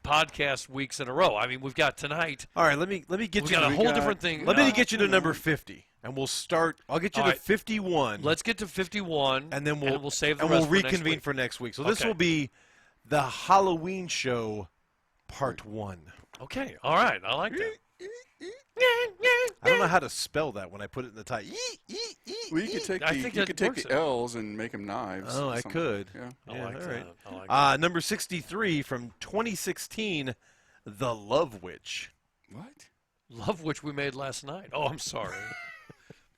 podcast weeks in a row. I mean, we've got tonight. All right, let me get We've you. got a to, whole different thing. let me get you to number 50, and we'll start. I'll get you All to right. 51. Let's get to 51, and then we'll save the and rest we'll for next reconvene week. for next week. So this Okay. will be the Halloween show, part 1. Okay, all right, I like that. I don't know how to spell that when I put it in the title. Well, you could take I the, think you that could take works the it. L's and make them knives. Oh, or I something. could. Yeah. I like all that. right. I like that. Number 63 from 2016, The Love Witch. What? Love, which we made last night. Oh, I'm sorry.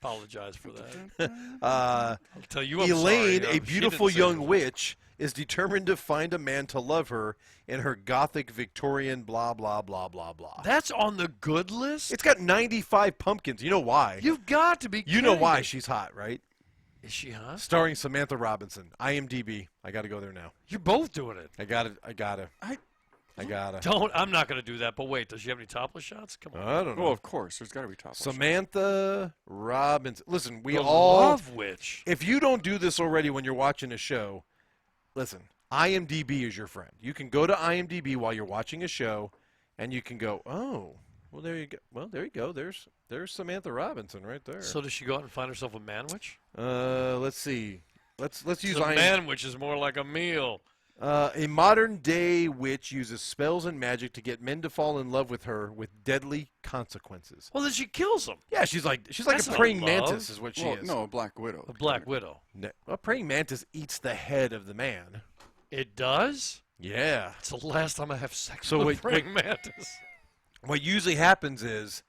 Apologize for that. Uh, I'll tell you, I'm Elaine, sorry. a beautiful She didn't say young it. witch, is determined to find a man to love her in her gothic Victorian blah, blah, blah, blah, blah. That's on the good list. It's got 95 pumpkins. You know why? You've got to be. You know kidding why me. she's hot, right? Is she, huh? Starring Samantha Robinson. IMDb. I got to go there now. You're both doing it. I got to. Don't. I'm not going to do that. But wait, does she have any topless shots? Come on. I don't know. Well, of course. There's got to be top. Samantha Robinson. Listen, we The all. Love Witch. If you don't do this already when you're watching a show, listen, IMDb is your friend. You can go to IMDb while you're watching a show, and you can go, oh, well, there you go. Well, there you go. There's Samantha Robinson right there. So does she go out and find herself a man witch? Let's see. Let's use A IMDb. man witch is more like a meal. A modern-day witch uses spells and magic to get men to fall in love with her with deadly consequences. Well, then she kills them. Yeah, she's like That's a not praying love. mantis, is what she Well, is. no, a Black Widow. A Black Widow. A praying mantis eats the head of the man. It does? Yeah. It's the last time I have sex So with a wait, praying mantis. What usually happens is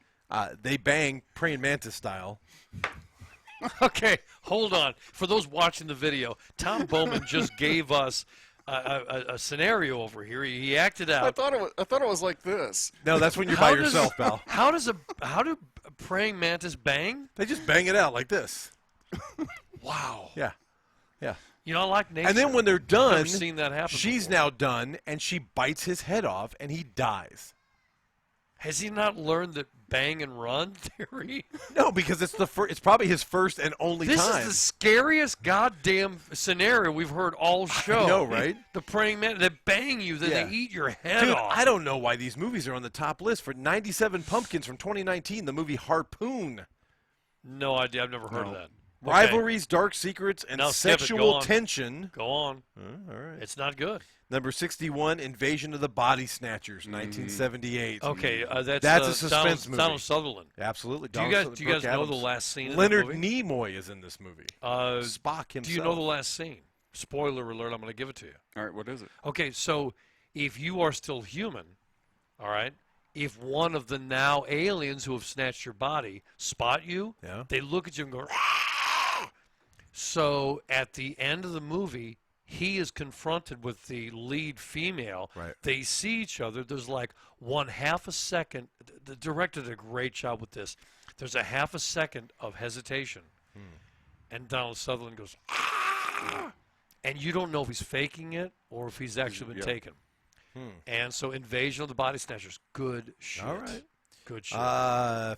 they bang praying mantis style. Okay, hold on. For those watching the video, Tom Bowman just gave us a scenario over here. He acted I out. thought it was like this. No, that's when you're by How does- yourself, pal. How do praying mantis bang? They just bang it out like this. Wow. Yeah. Yeah. You know, I like nature. And then when they're I've done, never seen that happen she's before. now done, and she bites his head off, and he dies. Has he not learned the bang and run theory? No, because it's it's probably his first and only This time. is the scariest goddamn scenario we've heard all show. know, right? The praying man, they bang you, then Yeah. they eat your head Dude, off. I don't know why these movies are on the top list. For 97 Pumpkins from 2019, the movie Harpoon. No idea. I've never heard of that. Rivalries, dark secrets, and No, skip it. Go sexual on. tension. Go on. All right. It's not good. Number 61, Invasion of the Body Snatchers, 1978. Okay, that's a suspense movie. Donald Sutherland. Absolutely. Do you Donald guys know the Adams. last scene? Leonard in the movie? Nimoy is in this movie. Spock himself. Do you know the last scene? Spoiler alert! I'm going to give it to you. All right, what is it? Okay, so if you are still human, all right, if one of the now aliens who have snatched your body spot you, Yeah. they look at you and go, "Ah!" So at the end of the movie, he is confronted with the lead female. Right. They see each other. There's like 1/2 a second. The director did a great job with this. There's a 1/2 a second of hesitation. And Donald Sutherland goes, "Ah!" And you don't know if he's faking it or if he's actually been taken. And so Invasion of the Body Snatchers, good shit. All right. Good shit.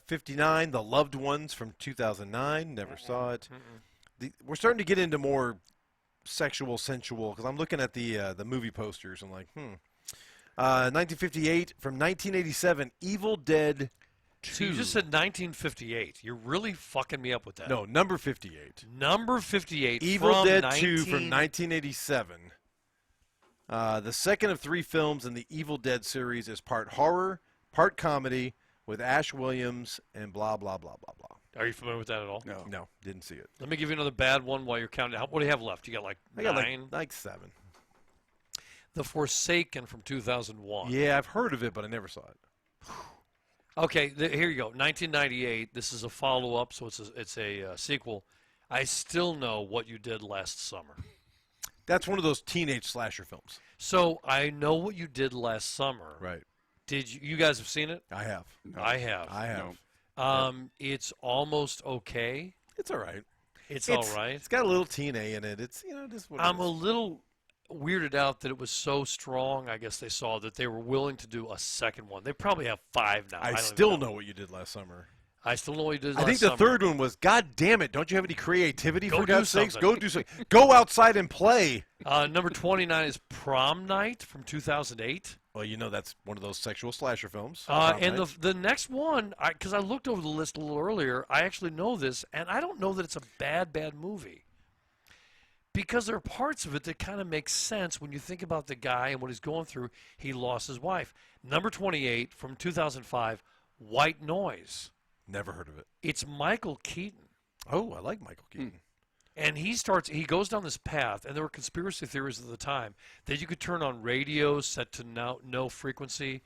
59, The Loved Ones from 2009. Never saw it. We're starting to get into more sexual, sensual, because I'm looking at the movie posters and like, 1958, from 1987, Evil Dead 2. So you just said 1958. You're really fucking me up with that. No, number 58. Number 58. Evil from Dead 2 from 1987. The second of 3 films in the Evil Dead series is part horror, part comedy, with Ash Williams and blah, blah, blah, blah, blah. Are you familiar with that at all? No. No, didn't see it. Let me give you another bad one while you're counting. What do you have left? You got like I got 9? like 7. The Forsaken from 2001. Yeah, I've heard of it, but I never saw it. Okay, here you go. 1998. This is a follow-up, so it's a sequel. I still know what you did last summer. That's one of those teenage slasher films. So I know what you did last summer. Right. Did you guys have seen it? I have. No. I have. I have. No. It's almost okay. It's all right. It's all right. It's got a little teen A in it. It's, just what it I'm a is. little weirded out that it was so strong. I guess they saw that they were willing to do a second one. They probably have 5 now. I don't still even know what you did last summer. I still know what you did I last think the summer. third one was, God damn it, don't you have any creativity, Go for do God's sakes? something. Go do something. Go outside and play. Number 29 is Prom Night from 2008. Well, that's one of those sexual slasher films. And the next one, because I looked over the list a little earlier, I actually know this, and I don't know that it's a bad movie. Because there are parts of it that kind of make sense when you think about the guy and what he's going through. He lost his wife. Number 28 from 2005, White Noise. Never heard of it. It's Michael Keaton. Oh, I like Michael Keaton. And he goes down this path, and there were conspiracy theories at the time that you could turn on radios set to no frequency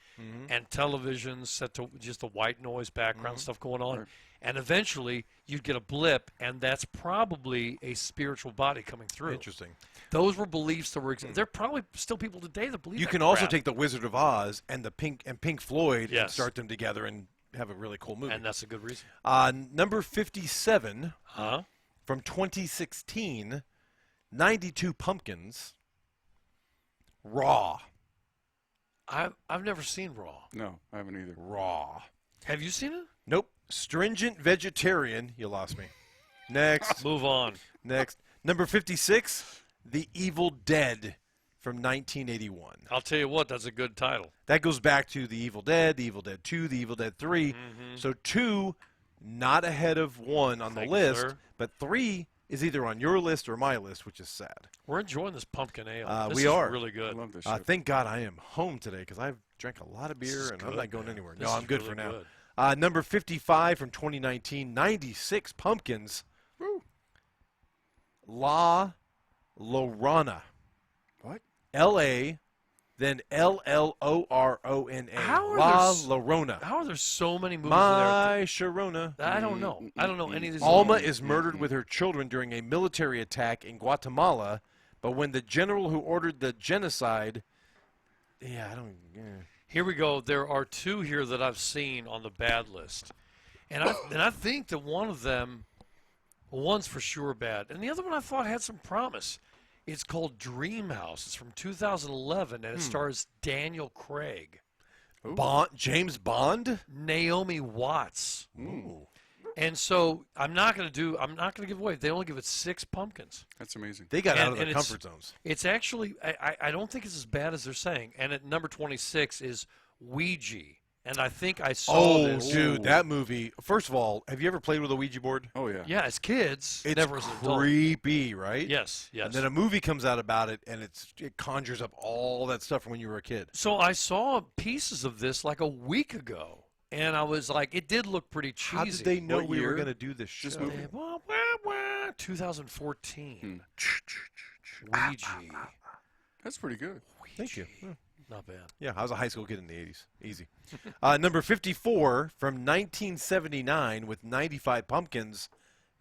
and televisions set to just a white noise background stuff going on. Right. And eventually you'd get a blip, and that's probably a spiritual body coming through. Interesting. Those were beliefs that were there are probably still people today that believe You that can also crap. take the Wizard of Oz and the Pink Floyd and Yes. start them together and have a really cool movie. And that's a good reason. Number 57 Huh? from 2016, 92 Pumpkins, Raw. I've never seen Raw. No, I haven't either. Raw. Have you seen it? Nope. Stringent Vegetarian. You lost me. Next. Move on. Next. Number 56, The Evil Dead from 1981. I'll tell you what, that's a good title. That goes back to The Evil Dead 2, The Evil Dead 3. So 2, not ahead of 1 on Thank the you, list, sir. but 3 is either on your list or my list, which is sad. We're enjoying this pumpkin ale. This we is are. really I good. love this shit. Thank God I am home today because I've drank a lot of This beer is and I'm good, not going man. anywhere. This No, I'm is good really for now. good. Number 55 from 2019, 96 Pumpkins. Woo. La Llorona. What? L-A, then L-L-O-R-O-N-A. How are La there Llorona. How are there so many movies My Sharona. there? I don't know. I don't know any of these. Alma movies. is murdered with her children during a military attack in Guatemala, but when the general who ordered the genocide, Here we go. There are 2 here that I've seen on the bad list, and I think that one of them, one's for sure bad, and the other one I thought had some promise. It's called Dream House. It's from 2011, and it stars Daniel Craig, James Bond? Naomi Watts, Ooh. and so I'm not going to give away. They only give it 6 pumpkins. That's amazing. They got out of And their it's- comfort zones. It's actually, I don't think it's as bad as they're saying. And at number 26 is Ouija. and I think I saw Oh, this. dude, that movie. First of all, have you ever played with a Ouija board? Oh yeah. Yeah, as kids, It's never as an adult. creepy, right? Yes, yes. And then a movie comes out about it, and it conjures up all that stuff from when you were a kid. So I saw pieces of this like a week ago, and I was like, it did look pretty cheesy. How did they know What we were year? going to do this show? This movie? 2014. Ouija. That's pretty good. Thank you. Not bad. Yeah, I was a high school kid in the 80s. Easy. Number 54 from 1979 with 95 pumpkins,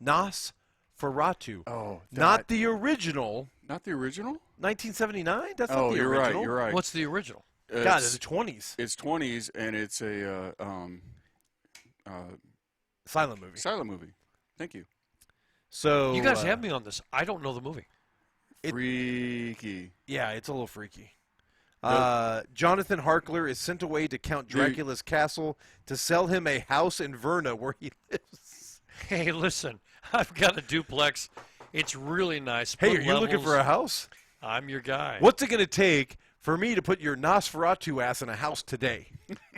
Nos Ferratu. Oh, Not the original. not the original. 1979? That's not Oh, the you're original. right. You're right. What's the original? God, it's the 20s. It's 20s, and it's a Silent movie. silent movie. Thank you. So You guys have me on this. I don't know the movie. Freaky. Yeah, it's a little freaky. Jonathan Harkler is sent away to Count Dracula's castle to sell him a house in Verna where he lives. Hey, listen, I've got a duplex. It's really nice. Hey, Put are you looking for a levels. house? I'm your guy. What's it going to take for me to put your Nosferatu ass in a house today?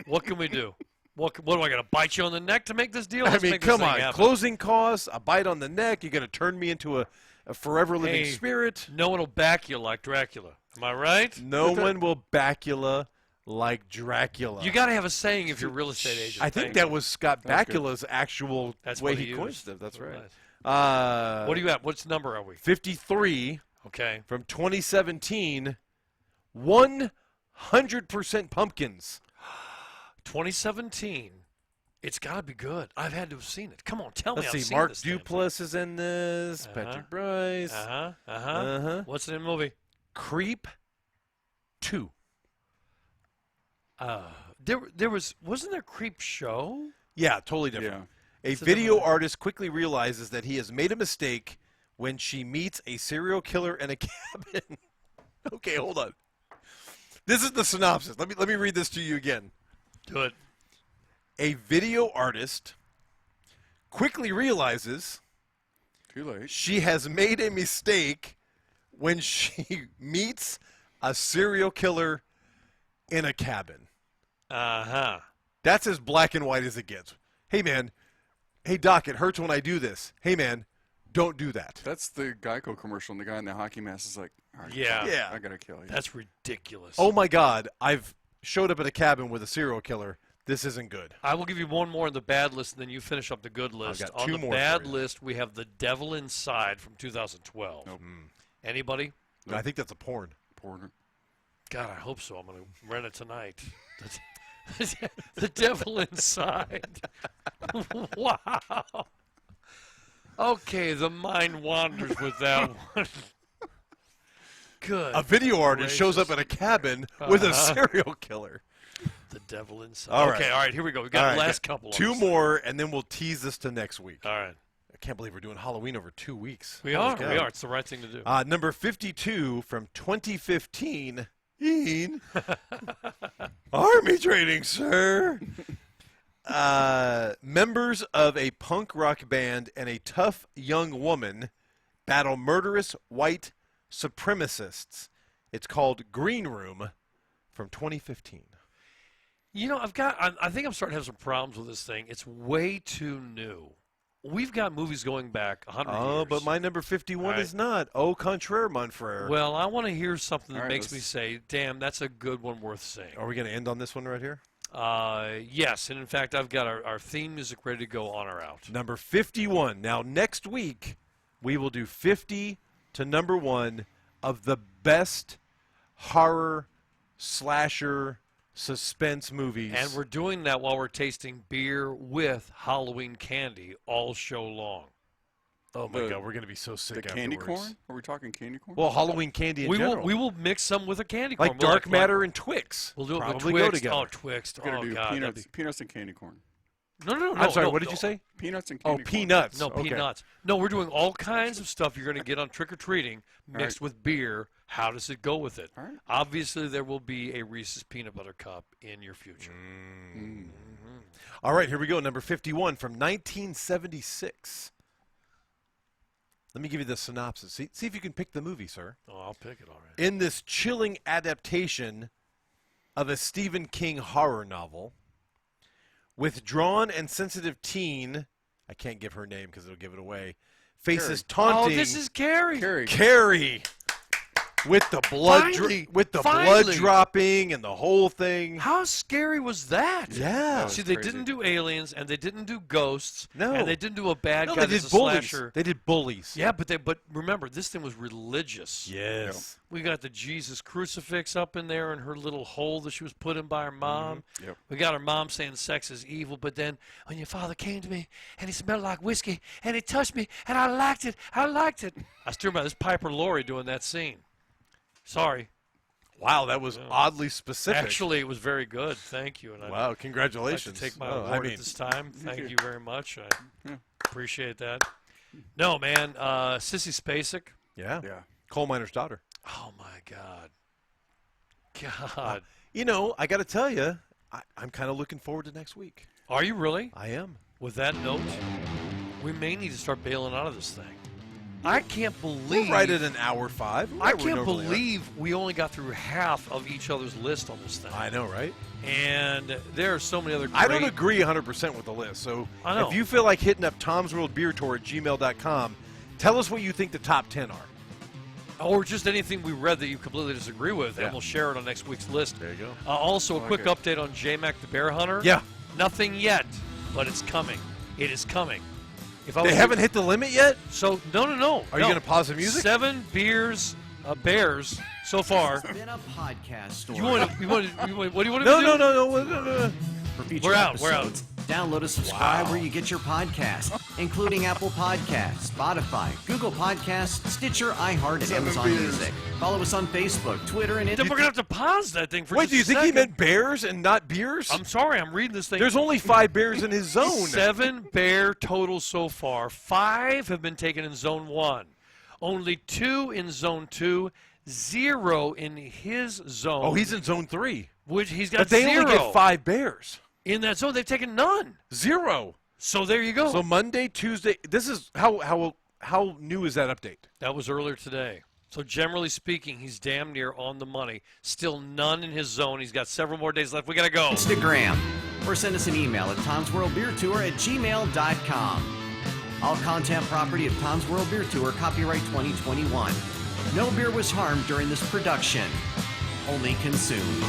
What can we do? What do I got to bite you on the neck to make this deal? I Let's mean, make this come thing on. happen. Closing costs, a bite on the neck. You're going to turn me into a forever living Hey. spirit. No one will back you like Dracula. Am I right? No one will Bacula like Dracula. You got to have a saying if you're a real estate agent. I think Thank that you. was Scott That's good. Bakula's actual That's way what he coined used. it. That's right. Nice. What do you at? What's number are we? 53 Okay. from 2017, 100% pumpkins. 2017. It's got to be good. I've had to have seen it. Come on, tell me Let's I've see. seen Mark this damn thing. Duplass is in this. Patrick Bryce. Uh-huh. Uh-huh. What's the name of the movie? Creep 2. Wasn't there Creep Show? Yeah, totally different. A It's a video different- artist quickly realizes that he has made a mistake when she meets a serial killer in a cabin. Okay, hold on. This is the synopsis. Let me read this to you again. Do it. A video artist quickly realizes Too late. she has made a mistake when she meets a serial killer in a cabin. Uh-huh. That's as black and white as it gets. Hey, man. Hey, Doc, it hurts when I do this. Hey, man, don't do that. That's the Geico commercial, and the guy in the hockey mask is like, all right, Yeah. Yeah. I gotta kill you. That's ridiculous. Oh, my God. I've showed up at a cabin with a serial killer. This isn't good. I will give you one more on the bad list, and then you finish up the good list. got On two the more bad for you. list, we have The Devil Inside from 2012. Nope. Anybody? I think that's a porn. Porn. God, I hope so. I'm going to rent it tonight. The Devil Inside. Wow. Okay, the mind wanders with that one. Good. A video artist shows up gracious. at a cabin with a Uh-huh. serial killer. The Devil Inside. All right. Okay, all right, here we go. We got All right, the last couple. on Two this. more, and then we'll tease this to next week. All right. I can't believe we're doing Halloween over 2 weeks. We Holy are. cow. We are. It's the right thing to do. Number 52 from 2015. Ian. Army training, sir. Members of a punk rock band and a tough young woman battle murderous white supremacists. It's called Green Room from 2015. You know, I think I'm starting to have some problems with this thing. It's way too new. We've got movies going back 100 Oh, years. but my number 51 All right. is not. Au contraire, mon frere. Well, I want to hear something that All right, makes me let's- say, damn, that's a good one worth saying. Are we going to end on this one right here? Yes, and in fact, I've got our theme music ready to go on or out. Number 51. Now, next week, we will do 50 to number 1 of the best horror, slasher, suspense movies. And we're doing that while we're tasting beer with Halloween candy all show long. oh, my the- God, we're going to be so sick The candy afterwards. corn? Are we talking candy corn? Well, Halloween candy in general. We will mix some with a candy corn. like We'll Dark Matter and Twix. We'll do it Probably with go Twix. together. Oh, Twix. We're gonna Oh, do God. that'd peanuts, be- peanuts and candy corn. No. I'm sorry, no, what did no. you say? Peanuts and Oh, candy corn. peanuts. No, Okay. peanuts. No, we're doing all kinds of stuff you're going to get on trick-or-treating mixed right. with beer. How does it go with it? All right. Obviously, there will be a Reese's Peanut Butter Cup in your future. All right, here we go. Number 51 from 1976. Let me give you the synopsis. See if you can pick the movie, sir. Oh, I'll pick it already. In this chilling adaptation of a Stephen King horror novel, Withdrawn and sensitive teen, I can't give her name because it'll give it away, faces taunting. Oh, this is Carrie. Carrie. With the blood, Finally. blood dropping and the whole thing. How scary was that? Yeah. See, they didn't do aliens, and they didn't do ghosts, No. and they didn't do a bad No, guy they that's did a bullies. slasher. They did bullies. Yeah, but remember, this thing was religious. Yes. We got the Jesus crucifix up in there in her little hole that she was put in by her mom. Yep. We got her mom saying sex is evil, but then when your father came to me and he smelled like whiskey and he touched me and I liked it. I still remember this Piper Laurie doing that scene. Sorry. Wow, that was oddly specific. Actually, it was very good. Thank you. And wow, I'd like congratulations. to take my Oh, award at this time. Thank you very much. I appreciate that. No, man. Sissy Spacek. Yeah. Yeah. Coal miner's daughter. Oh, my God. God. You know, I got to tell you, I'm kind of looking forward to next week. Are you really? I am. With that note, we may need to start bailing out of this thing. I can't believe. We're right at an hour 5. I We're can't normally at. believe we only got through half of each other's list on this thing. I know, right? And there are so many other great. I don't agree 100% with the list. So I know. if you feel like hitting up tomsworldbeertour@gmail.com, tell us what you think the top 10 are. Or just anything we read that you completely disagree with, Yeah. and we'll share it on next week's list. There you go. Also, a I quick like update on J-Mac the Bear Hunter. Yeah. Nothing yet, but it's coming. It is coming. If I They was haven't hit the limit yet? So, no. Are you going to pause the music? 7 beers, bears so far. Been a podcast story. You want to, what do you want to No, do? no. For future We're out, we're out. episodes, download and subscribe where you get your podcast, including Apple Podcasts, Spotify, Google Podcasts, Stitcher, iHeart, and Amazon Music. Follow us on Facebook, Twitter, and Then we're going to have to pause that thing for Wait, just do you a think he second. meant bears and not beers? I'm sorry, I'm reading this thing. There's only 5 bears in his zone. 7 bear total so far. 5 have been taken in Zone 1. Only 2 in Zone 2. 0 in his zone. Oh, he's in zone 3. Which he's got But they 0. only get 5 bears. In that zone, they've taken none. 0. So there you go. So Monday, Tuesday. This is how new is that update? That was earlier today. So generally speaking, he's damn near on the money. Still none in his zone. He's got several more days left. We got to go. Instagram, or send us an email at tomsworldbeertour@gmail.com. All content property of Tom's World Beer Tour, copyright 2021. No beer was harmed during this production. Only consumed.